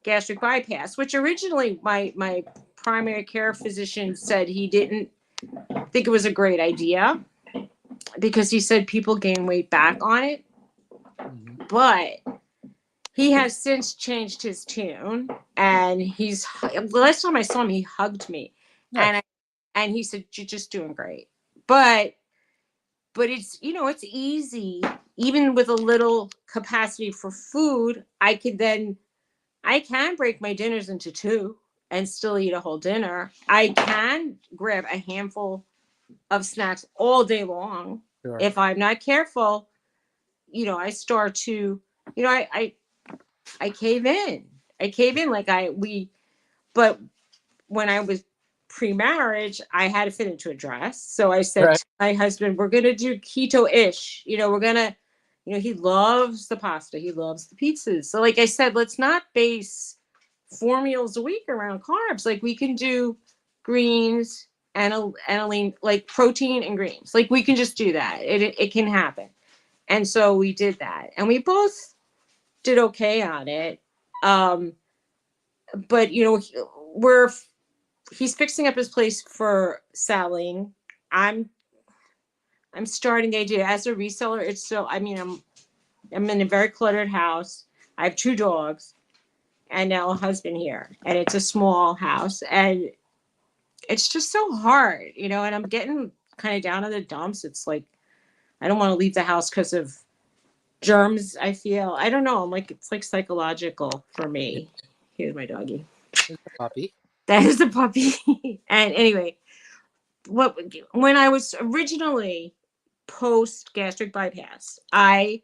gastric bypass, which originally my primary care physician said he didn't think it was a great idea because he said people gain weight back on it. Mhm. But he has since changed his tune, and the last time I saw him, he hugged me, and Nice. and he said, "You're just doing great." But it's easy, even with a little capacity for food. I can break my dinners into two and still eat a whole dinner. I can grab a handful of snacks all day long. Sure. If I'm not careful, I start to, I cave in. I cave in like but when I was pre-marriage, I had to fit into a dress. So I said Right. to my husband, we're going to do keto-ish. We're going to, he loves the pasta. He loves the pizzas. So like I said, let's not base 4 meals a week around carbs. Like we can do greens and a lean, like protein and greens. Like we can just do that. It can happen. And so we did that. and we both did okay on it. Um, but we're he's fixing up his place for selling. I'm I'm starting the idea as a reseller. It's still, I mean, I'm in a very cluttered house. I have 2 dogs and now a husband here, and it's a small house, and it's just so hard, and I'm getting kind of down in the dumps. It's like I don't want to leave the house because of germs. I feel, I don't know. I'm like, it's like psychological for Yeah, me. Here's my doggy. it's a puppy. That is the puppy. And anyway, what when I was originally post gastric bypass, I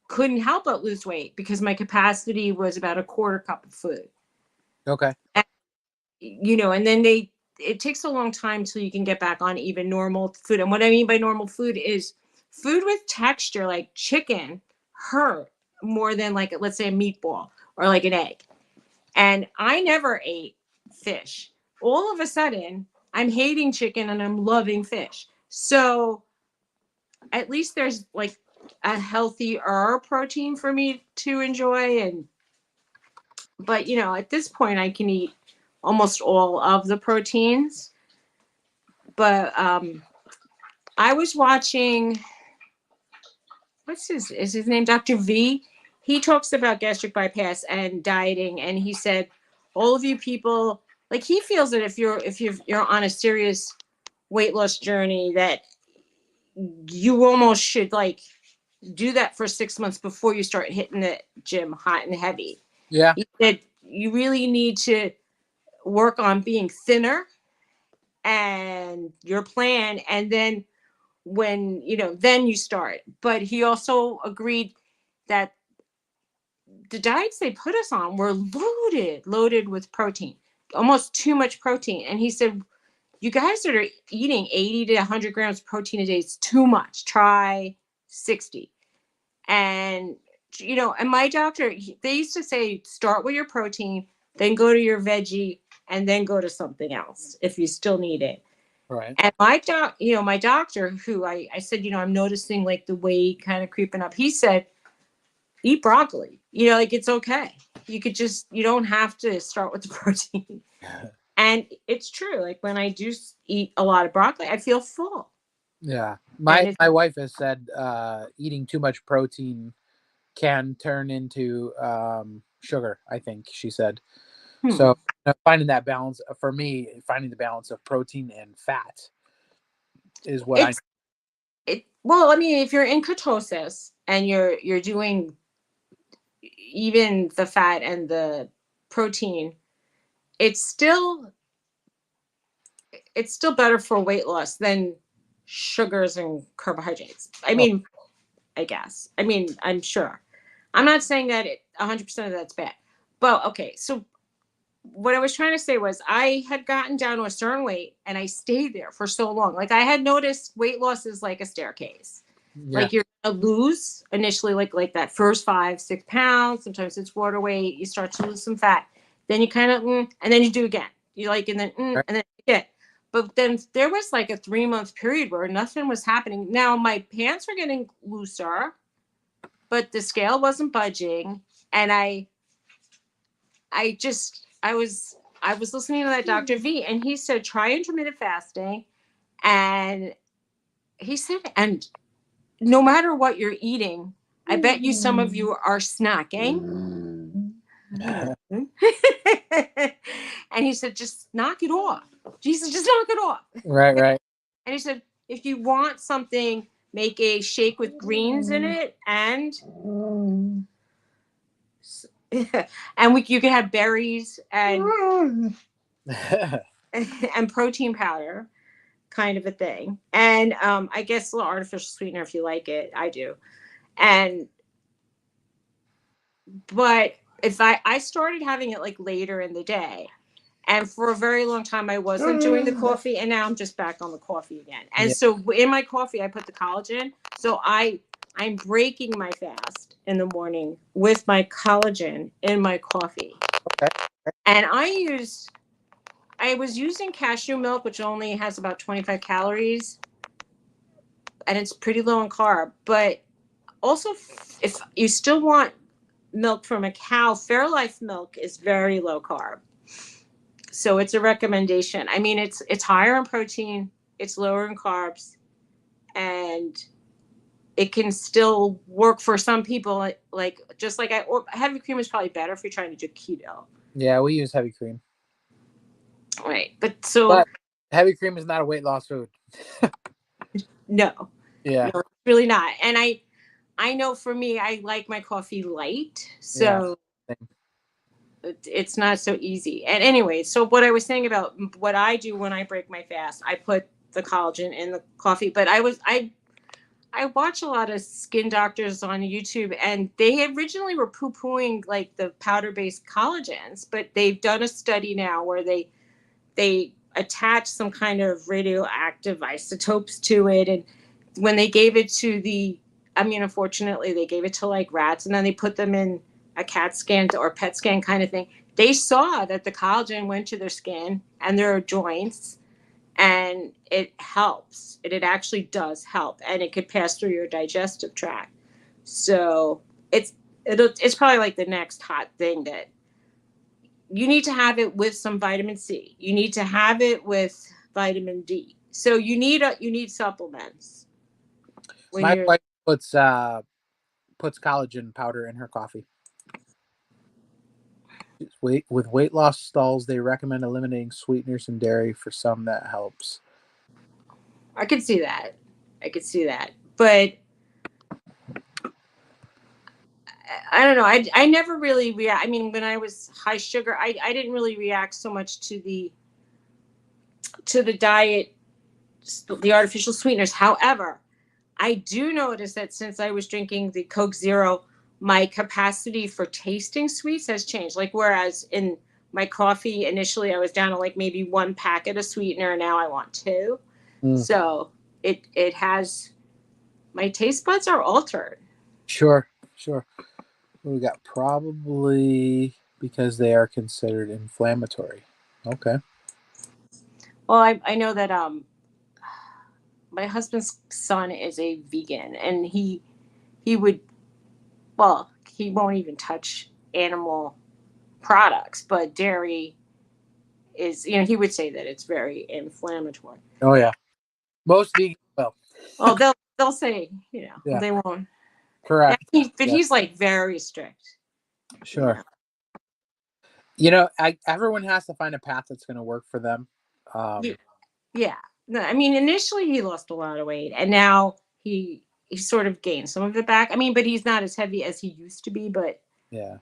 couldn't help but lose weight because my capacity was about a quarter cup of food. Okay. And, and then it takes a long time till you can get back on even normal food. And what I mean by normal food is food with texture, like chicken, hurt more than, like, let's say, a meatball or like an egg. And I never ate fish. All of a sudden, I'm hating chicken and I'm loving fish. So at least there's like a healthier protein for me to enjoy. And but at this point I can eat almost all of the proteins. But I was watching, what's his is his name, Dr. V. He talks about gastric bypass and dieting, and he said all of you people, like, he feels that if you're on a serious weight loss journey, that you almost should, like, do that for 6 months before you start hitting the gym hot and heavy. Yeah. He said you really need to work on being thinner and your plan, and then when then you start. But he also agreed that the diets they put us on were loaded with protein, almost too much protein. And he said, you guys that are eating 80 to 100 grams of protein a day, it's too much. Try 60. And and my doctor, they used to say, start with your protein, then go to your veggie, and then go to something else if you still need it. Right. And my doctor, who I said, I'm noticing, like, the weight kind of creeping up. He said, eat broccoli. Like, it's okay. You don't have to start with the protein. And it's true. Like, when I do eat a lot of broccoli, I feel full. Yeah. And My wife has said eating too much protein can turn into sugar, I think she said. So finding that balance for me, finding the balance of protein and fat is what I. it's well, I mean, if you're in ketosis and you're doing even the fat and the protein, it's still better for weight loss than sugars and carbohydrates. I Oh, mean, I guess. I mean, I'm sure. I'm not saying that 100% of that's bad. But okay, so what I was trying to say was I had gotten down to a certain weight and I stayed there for so long. Like, I had noticed weight loss is like a staircase. yeah. Like, you're gonna lose initially, like that first 5-6 pounds. Sometimes it's water weight. You start to lose some fat. Then you kind of, and then you do again. You like, and then, Right. and then again. But then there was like a 3-month period where nothing was happening. Now my pants were getting looser, but the scale wasn't budging. And I was listening to that Dr. V, and he said, try intermittent fasting. And he said, and no matter what you're eating, I bet you some of you are snacking. And he said, just knock it off. Jesus, just knock it off. Right, right. And he said, if you want something, make a shake with greens in it, and you can have berries and and protein powder, kind of a thing. And I guess a little artificial sweetener if you like it. I do. And but if I started having it like later in the day, and for a very long time I wasn't doing the coffee, and now I'm just back on the coffee again. And Yeah. so in my coffee I put the collagen. So I'm breaking my fast in the morning with my collagen in my coffee. Okay. And I was using cashew milk, which only has about 25 calories, and it's pretty low in carb. But Also, if you still want milk from a cow, Fairlife milk is very low carb. So it's a recommendation. I mean, it's higher in protein, it's lower in carbs, and it can still work for some people. Like just like or heavy cream is probably better if you're trying to do keto, Yeah, we use heavy cream, right? But so but heavy cream is not a weight loss food. no, Yeah, no, it's really not. And I know for me, I like my coffee light, yeah. so it's not so easy. And anyway, so what I was saying about what I do when I break my fast, I put the collagen in the coffee. But I watch a lot of skin doctors on YouTube, and they originally were poo pooing like the powder based collagens, but they've done a study now where they attach some kind of radioactive isotopes to it, and when they gave it to the, I mean, unfortunately, they gave it to like rats, and then they put them in a CAT scan or PET scan kind of thing. They saw that the collagen went to their skin and their joints, and it helps. It actually does help, and it could pass through your digestive tract. So it's it's probably like the next hot thing that you need to have it with some vitamin C. You need to have it with vitamin D. So you need supplements when My you're. wife puts collagen powder in her coffee. With weight loss stalls, they recommend eliminating sweeteners and dairy. For some, that helps. I could see that. I could see that. But I don't know. I never really react. I mean, when I was high sugar, I didn't really react so much to the diet, the artificial sweeteners. However, I do notice that since I was drinking the Coke Zero, my capacity for tasting sweets has changed. Like whereas in my coffee initially I was down to like maybe one packet of sweetener, and now I want two. Mm, So it has, my taste buds are altered. sure, sure. We got probably because they are considered inflammatory. Okay. Well, I know that my husband's son is a vegan, and he would, well, he won't even touch animal products, but dairy is, he would say that it's very inflammatory. Oh yeah. Most vegans will. Well, they'll say, Yeah. they won't. Yeah, Correct. but Yeah. he's like very strict. You Sure. know. Everyone has to find a path that's going to work for them. Yeah. Um, Yeah. No, I mean, initially he lost a lot of weight, and now he sort of gained some of it back. I mean, but he's not as heavy as he used to be. But yeah.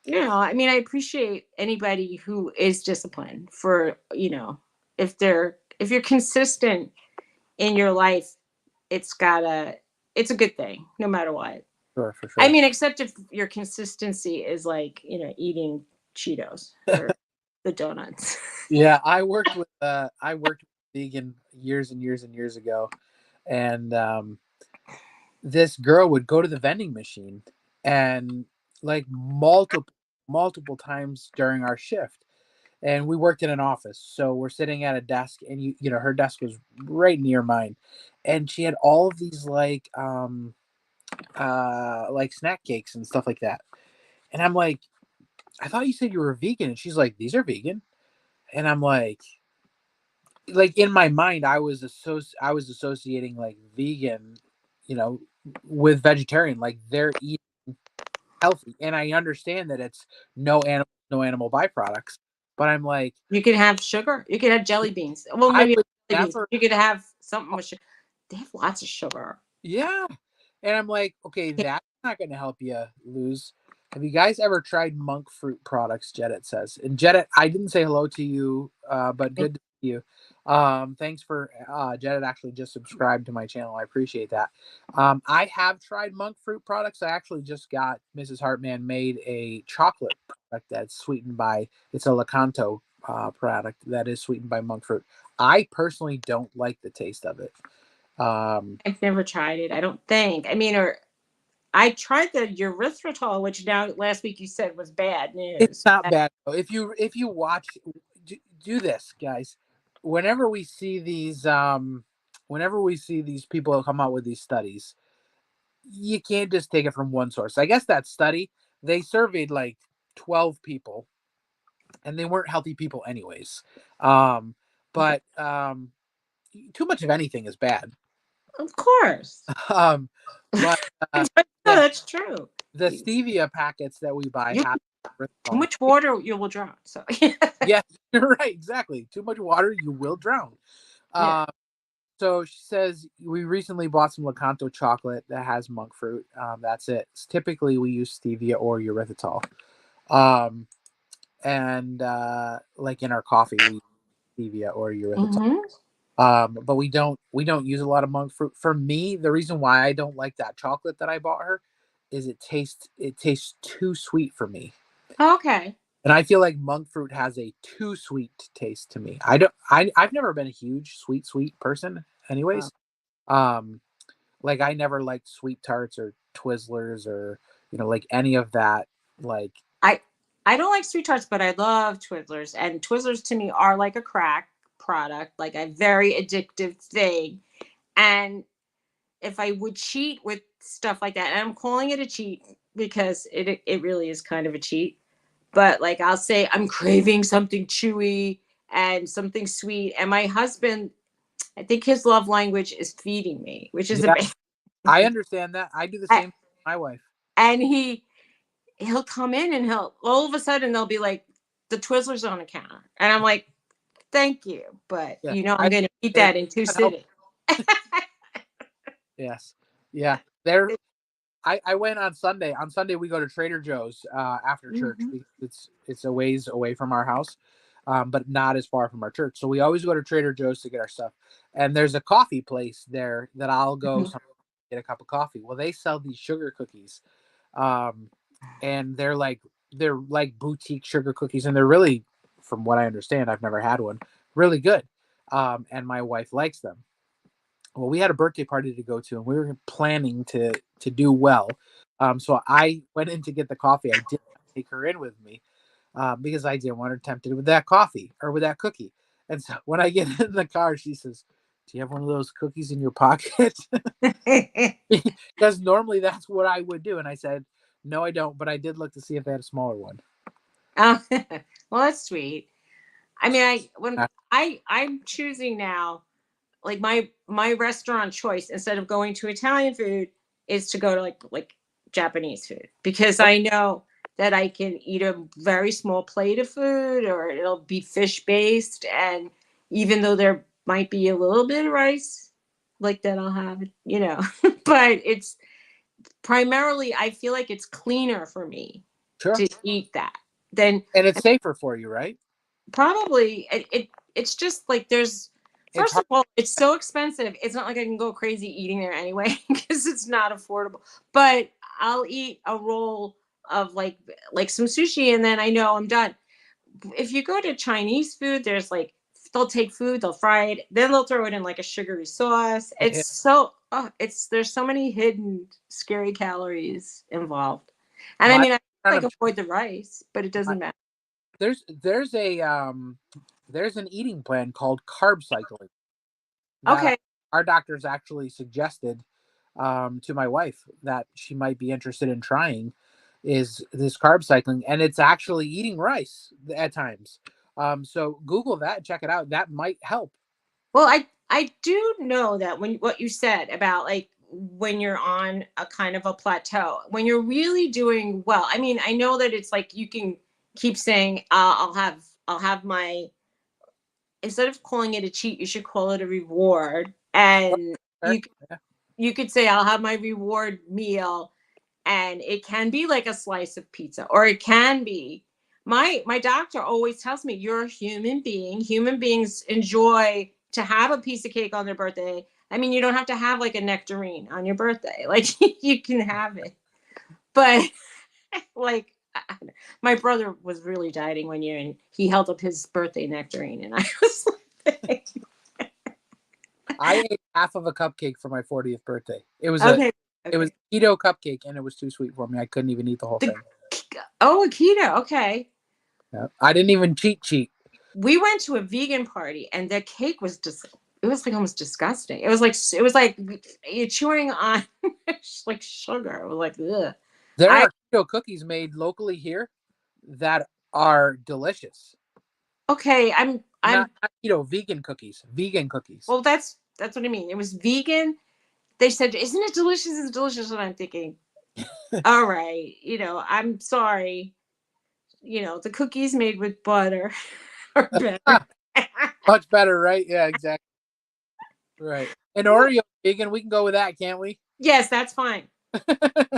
I mean, I appreciate anybody who is disciplined for, if you're consistent in your life, it's a good thing, no matter what. Sure. For I sure. mean, except if your consistency is like, eating Cheetos or the donuts. Yeah. I worked with vegan years and years and years ago, and this girl would go to the vending machine and like multiple times during our shift, and we worked in an office, so we're sitting at a desk, and her desk was right near mine, and she had all of these like snack cakes and stuff like that, and I'm like, I thought you said you were vegan, and she's like, these are vegan, and I'm like in my mind I was associating like vegan, you know with vegetarian, like they're eating healthy, and I understand that it's no animal byproducts, but I'm like, You can have sugar. You can have jelly beans. Well, I maybe would not jelly beans. never. You could have something with sugar. They have lots of sugar. Yeah. And I'm like, okay, that's not going to help you lose. Have you guys ever tried monk fruit products? Jedit says. And Jedit, I didn't say hello to you, but good to see you. Thanks for Jedit actually just subscribed to my channel. I appreciate that. I have tried monk fruit products. I actually just got Mrs. Hartman made a chocolate product that's sweetened by, it's a Lakanto product that is sweetened by monk fruit. I personally don't like the taste of it. Um, I've never tried it. I don't think. I mean, or I tried the erythritol, which now last week you said was bad It's news. not bad though. If you watch, do this, guys. Whenever we see these, whenever we see these people come out with these studies, you can't just take it from one source. I guess that study, they surveyed like 12 people, and they weren't healthy people anyways. Um, but too much of anything is bad. Of course. Um, but No, the that's true. the stevia packets that we buy You have too erythritol. much water, you will drown. So Yeah, you're right. Exactly. Too much water, you will drown. yeah. Um, so she says we recently bought some Lakanto chocolate that has monk fruit. That's it. Typically, we use stevia or erythritol. Um, and like in our coffee, we use stevia or erythritol. Hmm. But we don't use a lot of monk fruit. For me, the reason why I don't like that chocolate that I bought her is it tastes too sweet for me. Okay. And I feel like monk fruit has a too sweet taste to me. I've never been a huge sweet person Oh. anyways. Um like I never liked sweet tarts or Twizzlers or like any of that like I I don't like sweet tarts, but I love Twizzlers. And Twizzlers to me are like a crack product, like a very addictive thing. And if I would cheat with stuff like that, and I'm calling it a cheat because it really is kind of a cheat. But like I'll say I'm craving something chewy and something sweet, and my husband, I think his love language is feeding me, which is yeah, amazing. I understand that. I do the same with my wife. And he'll come in and he'll all of a sudden they'll be like the Twizzlers on the counter, and I'm like, thank you, but Yeah. I'm gonna eat I that in two can't help. sittings. Yes. Yeah. There I went on Sunday. On Sunday we go to Trader Joe's after church. Mhm. It's a ways away from our house, but not as far from our church. So we always go to Trader Joe's to get our stuff. And there's a coffee place there that I'll go Mhm. sometimes get a cup of coffee. Well, they sell these sugar cookies, um, and they're like boutique sugar cookies, and they're really, from what I understand, I've never had one, really good. And my wife likes them. Well, we had a birthday party to go to, and we were planning to do well. So I went in to get the coffee. I did not take her in with me because I didn't want her tempted with that coffee or with that cookie. And so when I get in the car, she says, "Do you have one of those cookies in your pocket?" Because normally that's what I would do. And I said, "No, I don't." But I did look to see if they had a smaller one. Uh, well, that's sweet. I mean, Uh, I'm choosing now, like my restaurant choice instead of going to Italian food is to go to like Japanese food because oh, I know that I can eat a very small plate of food or it'll be fish based, and even though there might be a little bit of rice like that I'll have, but it's primarily I feel like it's cleaner for me sure. to eat that than And it's safer for you, right? probably it's just like there's It's first hard. of all it's so expensive, it's not like I can go crazy eating there anyway because it's not affordable, but I'll eat a roll of like some sushi and then I know I'm done. If you go to Chinese food, there's like they'll take food, they'll fry it, then they'll throw it in like a sugary sauce. It's so it's there's so many hidden scary calories involved, and I My mean I kind like of avoid the rice but it doesn't matter. there's an eating plan called carb cycling that Okay. our doctors actually suggested to my wife that she might be interested in trying is this carb cycling, and it's actually eating rice at times. So Google that, check it out. That might help. Well, I do know that when what you said about like when you're on a kind of a plateau, when you're really doing well. I mean, I know that it's like you can keep saying I'll have my instead of calling it a cheat, you should call it a reward. And Sure. Yeah. you could say I'll have my reward meal and it can be like a slice of pizza or it can be my doctor always tells me you're a human being, human beings enjoy to have a piece of cake on their birthday. I mean, you don't have to have like a nectarine on your birthday, like you can have it, but like my brother was really dieting one year and he held up his birthday nectarine and I was like I ate half of a cupcake for my 40th birthday. It was a okay, it was okay, a keto cupcake, and it was too sweet for me. I couldn't even eat the whole the thing. oh, a keto, okay. Yeah. I didn't even cheat. We went to a vegan party and the cake was just it was like almost disgusting. It was like you're chewing on like sugar. It was like, ugh. There I are keto cookies made locally here that are delicious. okay. Not, I'm not keto, vegan cookies. Vegan cookies. well. That's what I mean. It was vegan. They said, "Isn't it delicious? It's delicious." And I'm thinking, all right, I'm sorry. The cookies made with butter are better. Much better, right? Yeah, exactly. Right. And Oreo vegan, we can go with that, can't we? Yes, that's fine.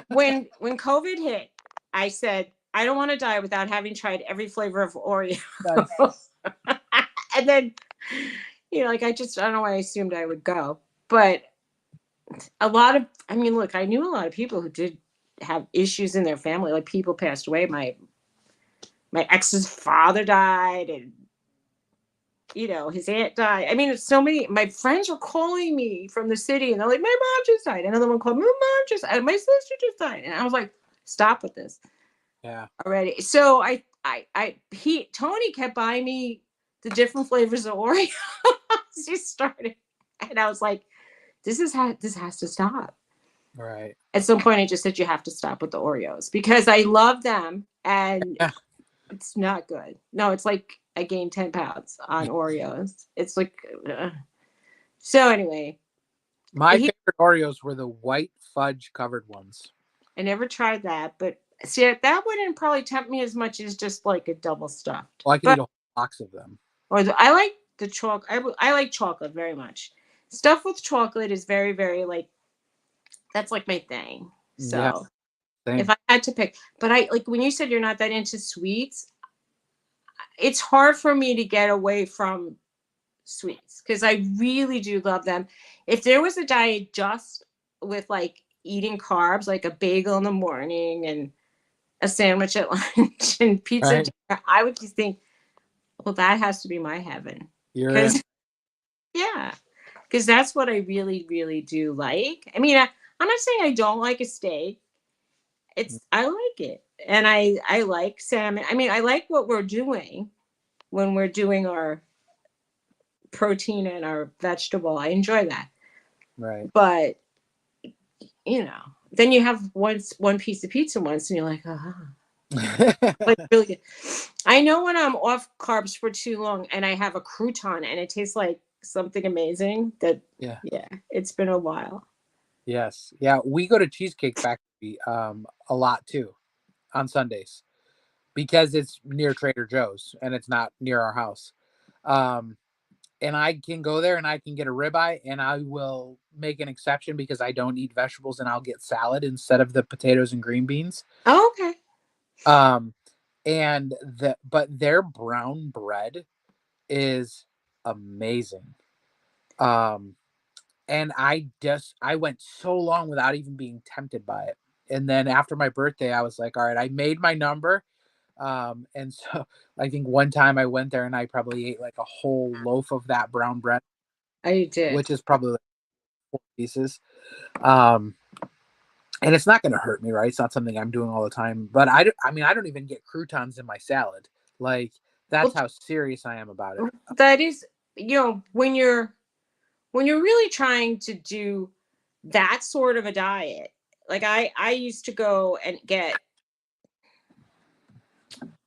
When COVID hit, I said, I don't want to die without having tried every flavor of Oreo. Nice. And then, like I don't know why I assumed I would go. But I mean, look, I knew a lot of people who did have issues in their family. Like people passed away. My ex's father died, and his aunt died. I mean, it's so many. My friends were calling me from the city, and they're like, "My mom just died." Another one called, "My mom just died. My sister just died," and I was like, "Stop with this Yeah. already." So Tony kept buying me the different flavors of Oreos. He started, and I was like, this has to stop." Right. At some point, I just said, "You have to stop with the Oreos because I love them, and Yeah. it's not good." No, it's like I gained 10 pounds on Oreos. It's like, so anyway, My he favorite Oreos were the white fudge covered ones. I never tried that, but see, that wouldn't probably tempt me as much as just like a double stuffed. Well, I could eat But a whole box of them. I like the chocolate. I like chocolate very much. Stuff with chocolate is very, very like that's like my thing. Yeah, So if same. I had to pick, but I like when you said you're not that into sweets, it's hard for me to get away from sweets because I really do love them. If there was a diet just with like eating carbs, like a bagel in the morning and a sandwich at lunch and pizza, Right. dinner, I would just think, well, that has to be my heaven. You're in. Because, yeah, because that's what I really, really do like. I mean, I'm not saying I don't like a steak. I like it. And I like salmon. I mean, I like what we're doing when we're doing our protein and our vegetable. I enjoy that. Right. But then you have one piece of pizza once, and you're like, like really good. I know when I'm off carbs for too long, and I have a crouton, and it tastes like something amazing. Yeah. Yeah, it's been a while. Yes. Yeah. We go to Cheesecake Factory a lot too on Sundays because it's near Trader Joe's and it's not near our house. Um, and I can go there and I can get a ribeye and I will make an exception because I don't eat vegetables and I'll get salad instead of the potatoes and green beans. Oh, okay. Um, and but their brown bread is amazing. Um, and I went so long without even being tempted by it. And then after my birthday, I was like, all right, I made my number. And so I think one time I went there and I probably ate like a whole loaf of that brown bread, I did. which is probably like 4 pieces. Um, and it's not going to hurt me, right? It's not something I'm doing all the time. But I mean, I don't even get croutons in my salad. Like that's Well, how serious I am about it. that is, when you're really trying to do that sort of a diet. Like I used to go and get,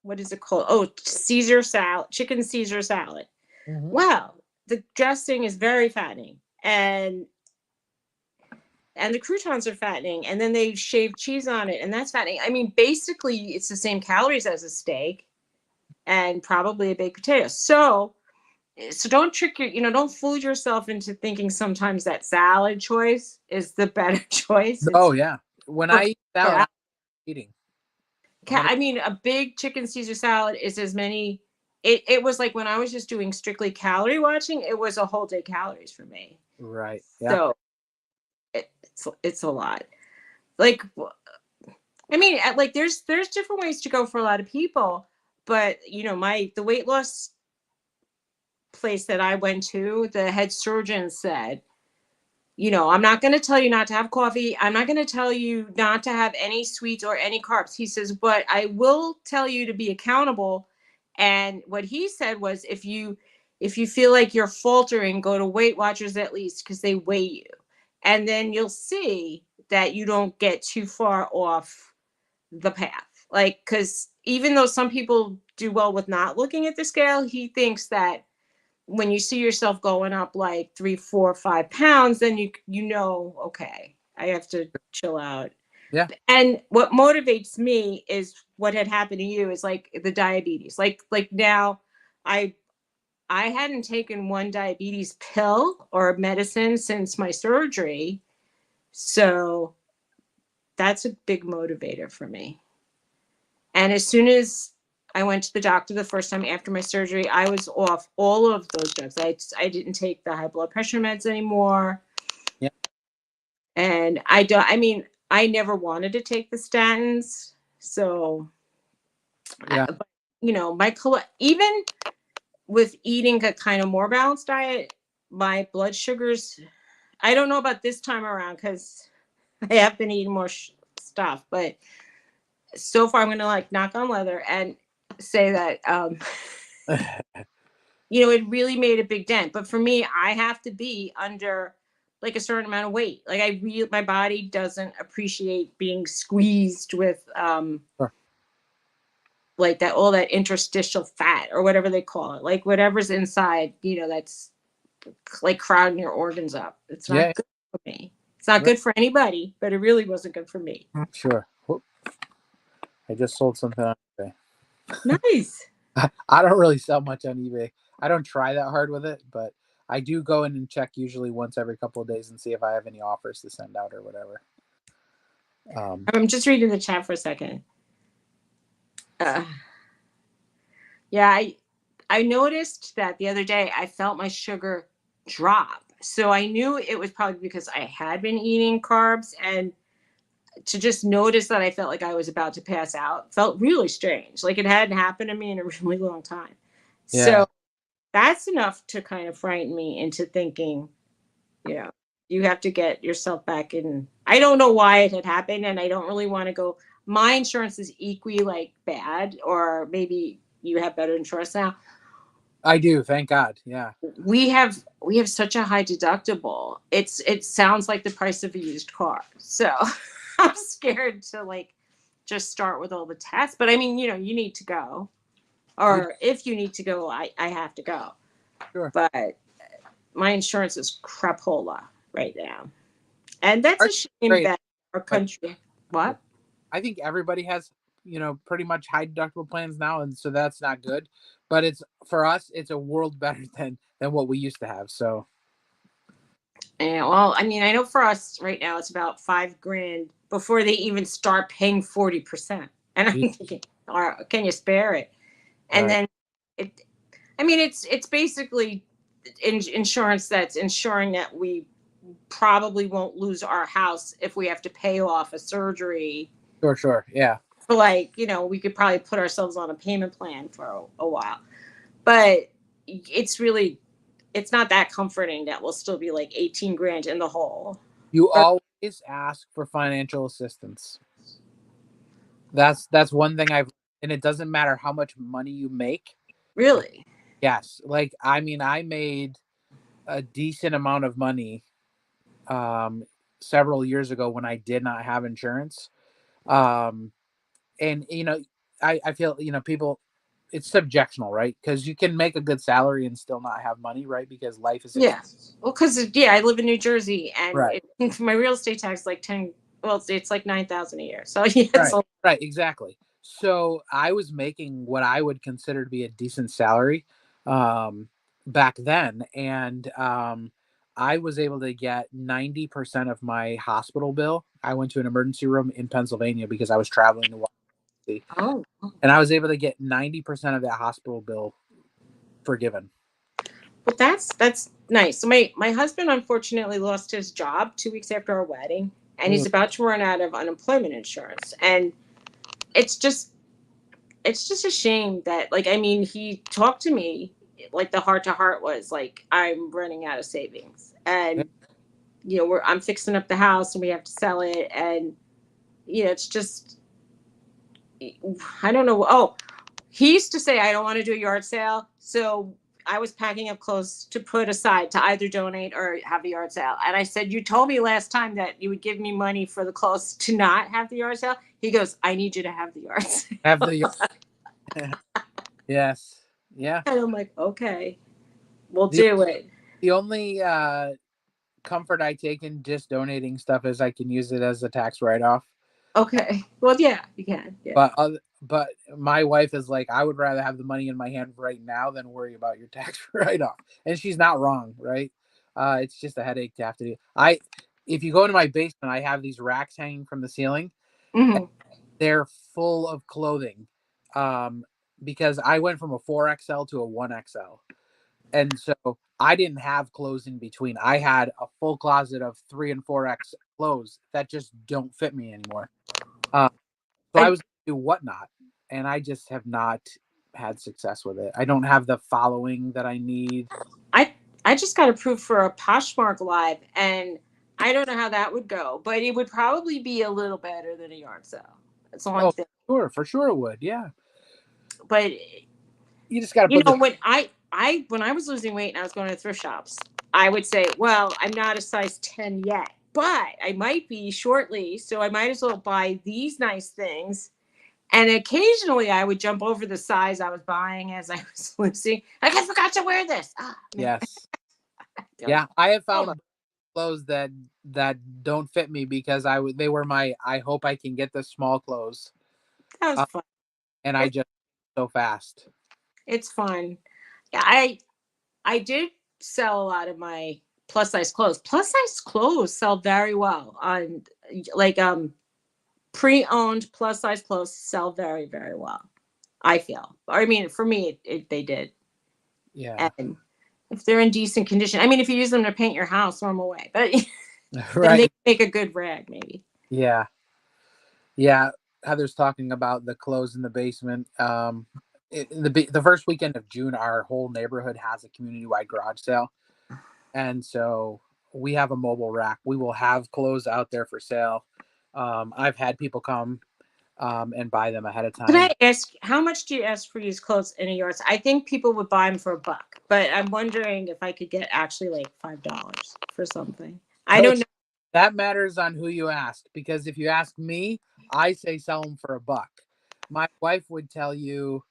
what is it called? Oh, Caesar salad, chicken Caesar salad. Hmm. Well, the dressing is very fattening, and the croutons are fattening, and then they shave cheese on it, and that's fattening. I mean, basically, it's the same calories as a steak and probably a baked potato. So don't don't fool yourself into thinking sometimes that salad choice is the better choice. Oh It's yeah, when for I eat salad, I'm eating I 100. mean, a big chicken Caesar salad is as many. It was like when I was just doing strictly calorie watching, it was a whole day calories for me. Right. Yeah. So it's a lot. Like, I mean, like there's different ways to go for a lot of people, but the weight loss place that I went to, the head surgeon said, I'm not going to tell you not to have coffee. I'm not going to tell you not to have any sweets or any carbs. He says, but I will tell you to be accountable. And what he said was, if you feel like you're faltering, go to Weight Watchers at least because they weigh you. And then you'll see that you don't get too far off the path. Like, because even though some people do well with not looking at the scale, he thinks that when you see yourself going up like 3, 4, 5 pounds, then you know, okay, I have to chill out. Yeah. And what motivates me is what had happened to you is like the diabetes. Like now, I I hadn't taken one diabetes pill or medicine since my surgery, so that's a big motivator for me. And as soon as I went to the doctor the first time after my surgery, I was off all of those drugs. I didn't take the high blood pressure meds anymore. Yeah. And I don't, I mean, I never wanted to take the statins. So, Yeah. but, even with eating a kind of more balanced diet, my blood sugars, I don't know about this time around because I have been eating more stuff, but so far I'm going to like knock on leather and say that it really made a big dent. But for me, I have to be under like a certain amount of weight. Like my body doesn't appreciate being squeezed with Sure. like that, all that interstitial fat or whatever they call it, like whatever's inside, that's like crowding your organs up. It's Yeah. not good for me. It's not Right. good for anybody, but it really wasn't good for me. Sure. Whoop. I just sold something on eBay. Nice. I don't really sell much on eBay. I don't try that hard with it, but I do go in and check usually once every couple of days and see if I have any offers to send out or whatever. I'm just reading the chat for a second. Uh, yeah, I noticed that the other day I felt my sugar drop. So I knew it was probably because I had been eating carbs, and to just notice that I felt like I was about to pass out felt really strange. Like it hadn't happened to me in a really long time. Yeah. So that's enough to kind of frighten me into thinking, you know, you have to get yourself back in. I don't know why it had happened, and I don't really want to go. My insurance is equally like bad, or maybe you have better insurance now. I do. Thank God. Yeah. We have such a high deductible. It sounds like the price of a used car. So I'm scared to like just start with all the tests. But I mean, you need to go, You or if you need to go, I have to go. sure. But my insurance is crapola right now. And that's a Ours shame great, that our but country. What? I think everybody has, pretty much high deductible plans now, and so that's not good. But it's for us, it's a world better than what we used to have. So Yeah, well, I mean, I know for us right now it's about 5 grand before they even start paying 40%. And yeah, I'm thinking, can you spare it? And right, then it, I mean, it's basically insurance that's ensuring that we probably won't lose our house if we have to pay off a surgery. sure, yeah, For like, we could probably put ourselves on a payment plan for a while. But it's really, it's not that comforting that we'll still be like 18 grand in the hole. you Or always ask for financial assistance. That's one thing and it doesn't matter how much money you make. really. Yes, like I mean, I made a decent amount of money um, several years ago when I did not have insurance. Um, and I feel people, it's subjectional, right? Because you can make a good salary and still not have money, right? Because life is Yeah. Well, because I live in New Jersey, and right, my real estate tax is like 10. Well, it's like 9,000 a year. So yeah, right, right, exactly. So I was making what I would consider to be a decent salary um, back then, and I was able to get 90% of my hospital bill. I went to an emergency room in Pennsylvania because I was traveling to Washington, oh, and I was able to get 90% of that hospital bill forgiven. well, that's nice. So my husband unfortunately lost his job 2 weeks after our wedding, and he's Ooh, about to run out of unemployment insurance. And it's just it's just a shame that, like, I mean, he talked to me like the heart to heart was like, I'm running out of savings, yeah, and I'm fixing up the house and we have to sell it, and it's just, I don't know. Oh, he used to say I don't want to do a yard sale, so I was packing up clothes to put aside to either donate or have the yard sale. And I said, "You told me last time that you would give me money for the clothes to not have the yard sale." He goes, "I need you to have the yard sale." Have the yes, yeah. And I'm like, "Okay, we'll The do it." the only comfort I take in just donating stuff is I can use it as a tax write off. Okay. Well, yeah, you can. Yeah. But my wife is like, I would rather have the money in my hand right now than worry about your tax write off. And she's not wrong, right? It's just a headache to have to do. If you go into my basement, I have these racks hanging from the ceiling. Hmm. They're full of clothing, um, because I went from a 4XL to a 1XL, and so I didn't have clothes in between. I had a full closet of 3 and 4X clothes that just don't fit me anymore. Uh, so I I was do whatnot, and I just have not had success with it. I don't have the following that I need. I I just got approved for a Poshmark Live, and I don't know how that would go, but it would probably be a little better than a yard sale. That's all I'm Oh, thinking. sure, for sure it would. Yeah, But you just got to you put know, the when I was losing weight and I was going to thrift shops, I would say, "Well, I'm not a size 10 yet, but I might be shortly, so I might as well buy these nice things." And occasionally I would jump over the size I was buying as I was losing. Like, I forgot to wear this. Ah, man. yes, You're like, yeah. I have oh, found clothes that don't fit me because they were my I hope I can get the small clothes, that was uh, fun. and I It's, just so fast. it's fun. Yeah, I did sell a lot of my plus size clothes. Plus size clothes sell very well on like pre-owned plus size clothes sell very very well. I feel. I mean, for me, they did. Yeah, And if they're in decent condition, I mean, if you use them to paint your house, throw them away. But then they right. make a good rag, maybe. Yeah, yeah. Heather's talking about the clothes in the basement. The first weekend of June, our whole neighborhood has a community wide garage sale, and so we have a mobile rack. We will have clothes out there for sale. I've had people come and buy them ahead of Can I time. ask, how much do you ask for these clothes in a yard sale? I think people would buy them for $1, but I'm wondering if I could get actually like $5 for something. I So don't know. that matters on who you ask, because if you ask me, I say sell them for $1. My wife would tell you,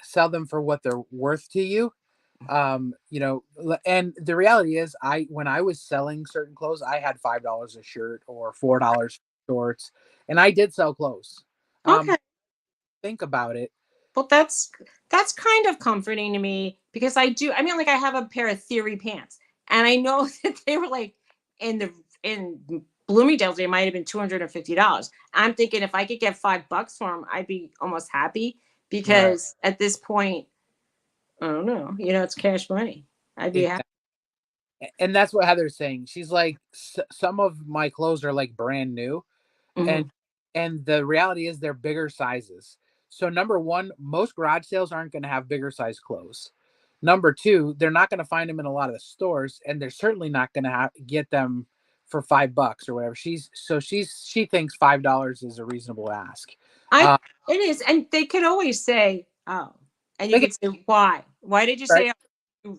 sell them for what they're worth to you. And the reality is, I when I was selling certain clothes, I had $5 a shirt or $4 for shorts, and I did sell clothes. Okay. Think about it. Well, that's kind of comforting to me because I do. I mean, like I have a pair of Theory pants, and I know that they were like in the in Bloomingdale's, they might have been $250. I'm thinking if I could get $5 for them, I'd be almost happy Right. because at this point, I don't know. It's cash money. I'd be happy. Exactly. And that's what Heather's saying. She's like, some of my clothes are like brand new, and Mhm. the reality is they're bigger sizes. So number one, most garage sales aren't going to have bigger size clothes. Number two, they're not going to find them in a lot of the stores, and they're certainly not going to get them for $5 or whatever. She thinks $5 is a reasonable ask. I Uh, It is, and they could always say, "Oh," and you they get could say, "Why? Why did you right, say? Oh?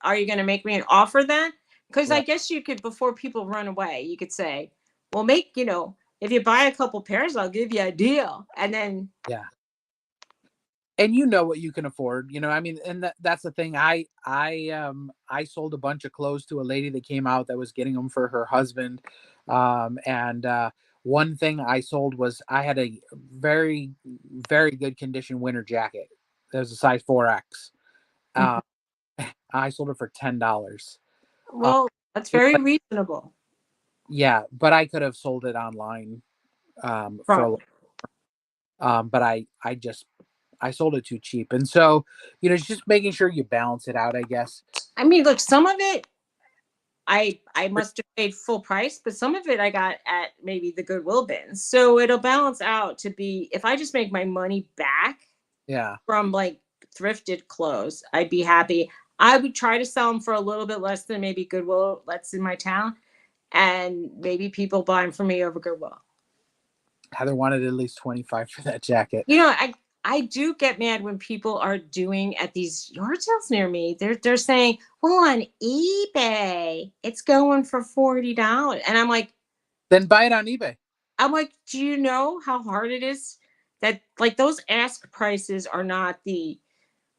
Are you going to make me an offer then?" Because I right, guess you could, before people run away, you could say, "Well, make if you buy a couple pairs, I'll give you a deal," and then yeah. And you know what you can afford, I mean, and that's the thing. I sold a bunch of clothes to a lady that came out that was getting them for her husband. And one thing I sold was, I had a very very good condition winter jacket that was a size 4X. uh, Mhm. I sold it for $10. uh, Well, that's very but reasonable. yeah, but I could have sold it online, for a Probably. but I sold it too cheap. And so, it's just making sure you balance it out, I guess. I mean, look, some of it I must have paid full price, but some of it I got at maybe the Goodwill bins. So it'll balance out to be, if I just make my money back Yeah. from like thrifted clothes, I'd be happy. I would try to sell them for a little bit less than maybe Goodwill lets in my town, and maybe people buy them from me over Goodwill. Heather wanted at least 25 for that jacket. You know, I I do get mad when people are doing at these yard sales near me. They're saying, "Well, on eBay, it's going for $40," and Then buy it on eBay. I'm like, do you know how hard it is? That like those ask prices are not the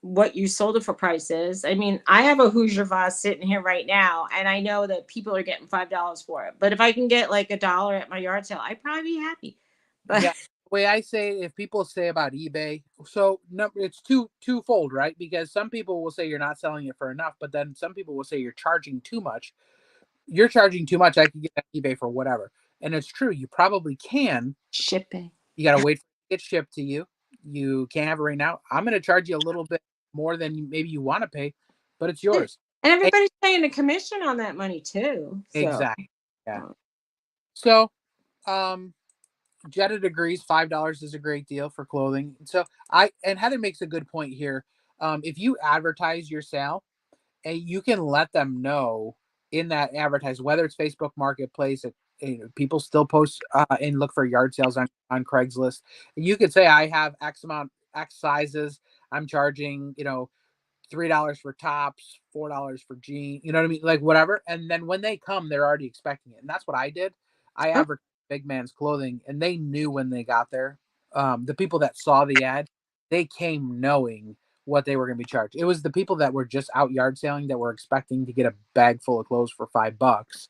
what you sold it for prices. I mean, I have a Hoosier vase sitting here right now, and I know that people are getting $5 for it. But if I can get like $1 at my yard sale, I'd probably be happy. But Yeah. The way I say, if people say about eBay, so no, it's twofold, right? Because some people will say you're not selling it for enough, but then some people will say you're charging too much. You're charging too much. I can get it on eBay for whatever, and it's true. You probably can. shipping. You got to wait for it to get shipped to you. You can't have it right now. I'm going to charge you a little bit more than maybe you want to pay, but it's And yours. Hey, everybody's paying a commission on that money too. So exactly. Yeah. uh, So, um, Jetta agrees $5 is a great deal for clothing. So and Heather makes a good point here. If you advertise your sale, and you can let them know in that advertise, whether it's Facebook Marketplace, people still post and look for yard sales on Craigslist. You could say I have X amount, X sizes. I'm charging, $3 for tops, $4 for jeans, you know what I mean? Like whatever. And then when they come, they're already expecting it. And that's what I did. I oh, advertised Big Man's Clothing, and they knew when they got there. The people that saw the ad, they came knowing what they were going to be charged. It was the people that were just out yard selling that were expecting to get a bag full of clothes for $5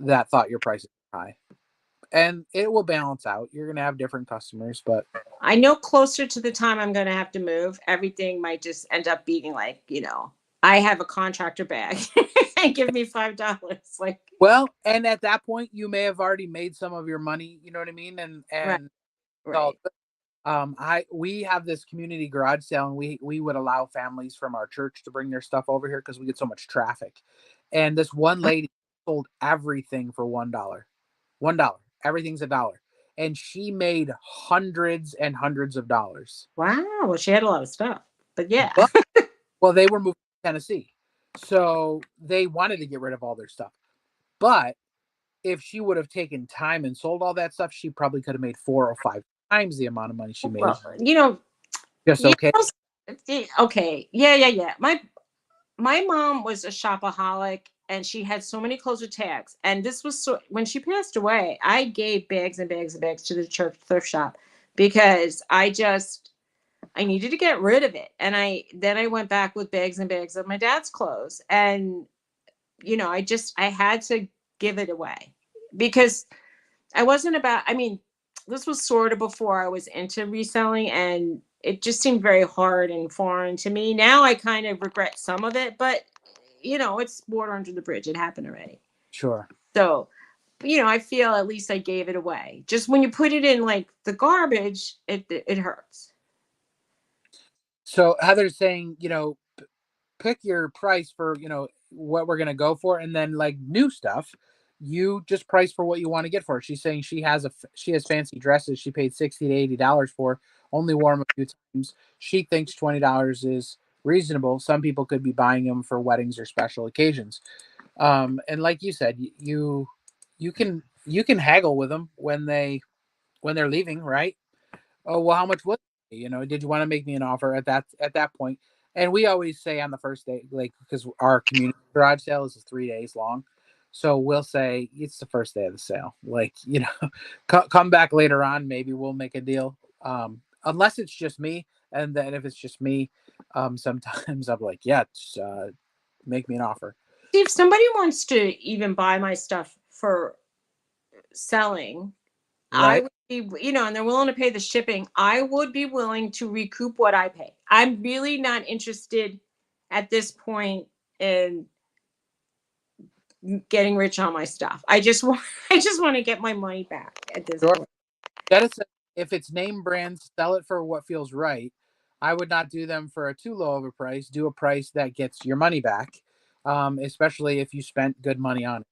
that thought your price is high. And it will balance out. You're going to have different customers, but I know closer to the time I'm going to have to move, everything might just end up being like, I have a contractor bag and give me $5. Like, well, and at that point, you may have already made some of your money. You know what I mean? And right, so right. I we have this community garage sale, and we would allow families from our church to bring their stuff over here because we get so much traffic. And this one lady sold everything for $1. $1. Everything's a dollar. And she made hundreds and hundreds of dollars. Wow. Well, she had a lot of stuff, but yeah. But well, they were moving to Tennessee. So they wanted to get rid of all their stuff. But if she would have taken time and sold all that stuff, she probably could have made 4 or 5 times the amount of money she made. Well, Just you okay. know, okay. Yeah, yeah, yeah. My mom was a shopaholic and she had so many clothes with tags. And this was when she passed away, I gave bags and bags and bags to the church thrift shop because I needed to get rid of it. And I went back with bags and bags of my dad's clothes. And I had to give it away because I wasn't about, I mean, this was sort of before I was into reselling and it just seemed very hard and foreign to me. Now I kind of regret some of it, but it's water under the bridge. It happened already. Sure. So, I feel at least I gave it away. Just when you put it in like the garbage, it hurts. So Heather's saying, pick your price for, what we're gonna go for, and then like new stuff, you just price for what you want to get for it. She's saying she has fancy dresses she paid $60 to $80 for, only wore them a few times. She thinks $20 is reasonable. Some people could be buying them for weddings or special occasions. And like you said, you can haggle with them when they're leaving, right? Oh, well, how much was it? Did you want to make me an offer at that point? And we always say on the first day, like, because our community garage sale is 3 days long, so we'll say it's the first day of the sale. Like, come back later on, maybe we'll make a deal. Unless it's just me, and then if it's just me, sometimes I'm like, yeah, just, make me an offer, See, if somebody wants to even buy my stuff for selling, I right? would be, and they're willing to pay the shipping. I would be willing to recoup what I pay. I'm really not interested at this point in getting rich on my stuff. I just want, I just want to get my money back at this Sure. point. That is, if it's name brands, sell it for what feels right. I would not do them for a too low of a price. Do a price that gets your money back, especially if you spent good money on it.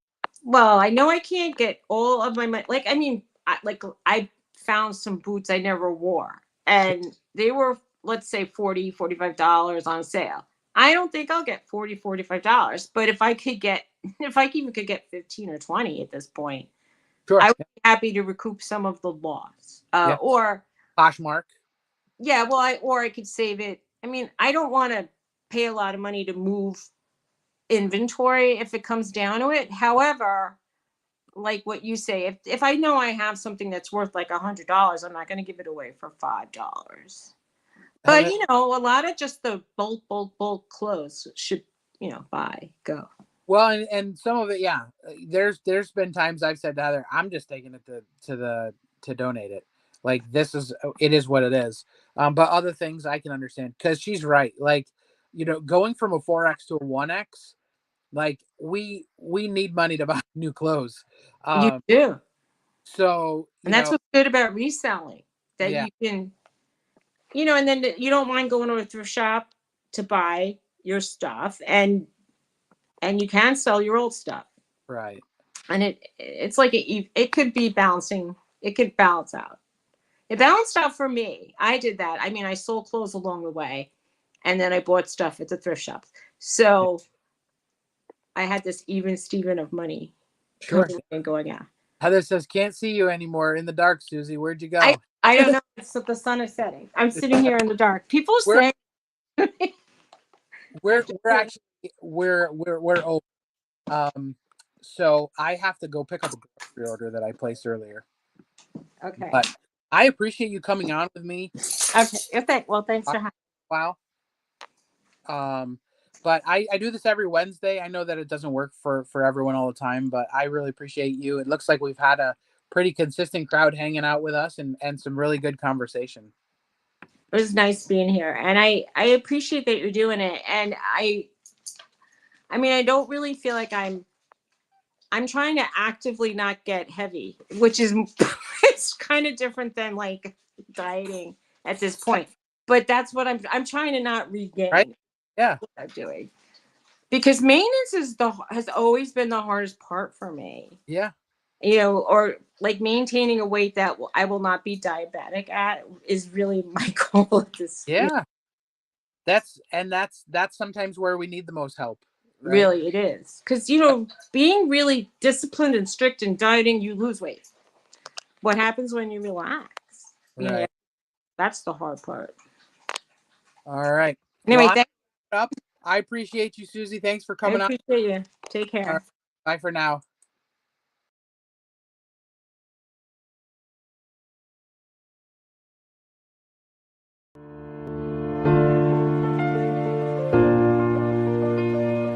Well, I know I can't get all of my money. Like, I mean, I found some boots I never wore, and they were, let's say, $40, $45 on sale. I don't think I'll get $40, $45, but if I could get, if I even could get 15 or 20 at this point, I Sure. would be happy to recoup some of the loss. Yeah. Or Poshmark. Yeah, well, I could save it. I mean, I don't want to pay a lot of money to move inventory if it comes down to it. However, like what you say, if I know I have something that's worth like $100, I'm not going to give it away for $5. But Heather, a lot of just the bulk clothes should buy go. well, and some of it, yeah. There's been times I've said to Heather, I'm just taking it to donate it. Like this is it is what it is. But other things I can understand because she's right. Like, going from a 4X to a 1X, like we need money to buy new clothes. You Um, do, so and that's what's good about reselling. That yeah, you can, and then you don't mind going to a thrift shop to buy your stuff, and you can sell your old stuff. right. And it's like it could be balancing. It could balance out. It balanced out for me. I did that. I mean, I sold clothes along the way, and then I bought stuff at the thrift shops. So I had this even Steven of money Sure. coming and going out. Heather says, "Can't see you anymore in the dark, Susie. Where'd you I go?" I don't know. It's the sun is setting. I'm sitting here in the dark. People We're say we're actually we're open. Um, so I have to go pick up a grocery order that I placed earlier. okay. But I appreciate you coming on with me. Okay. Well, thanks for having. Wow. But I do this every Wednesday. I know that it doesn't work for everyone all the time, but I really appreciate you. It looks like we've had a pretty consistent crowd hanging out with us and some really good conversation. It was nice being here, and I appreciate that you're doing it. And I mean, I don't really feel like I'm trying to actively not get heavy, which is it's kind of different than like dieting at this point. But that's what I'm trying to not Right? regain Yeah. what I'm doing because maintenance has always been the hardest part for me. Yeah. Or like maintaining a weight that I will not be diabetic at is really my goal at this. Yeah. That's sometimes where we need the most help, right? Really, it is because being really disciplined and strict in dieting, you lose weight. What happens when you relax? Right. That's the hard part. All right. Well, Anyway, up. I appreciate you, Susie. Thanks for I coming on. appreciate you. Take All right. care. Bye for now.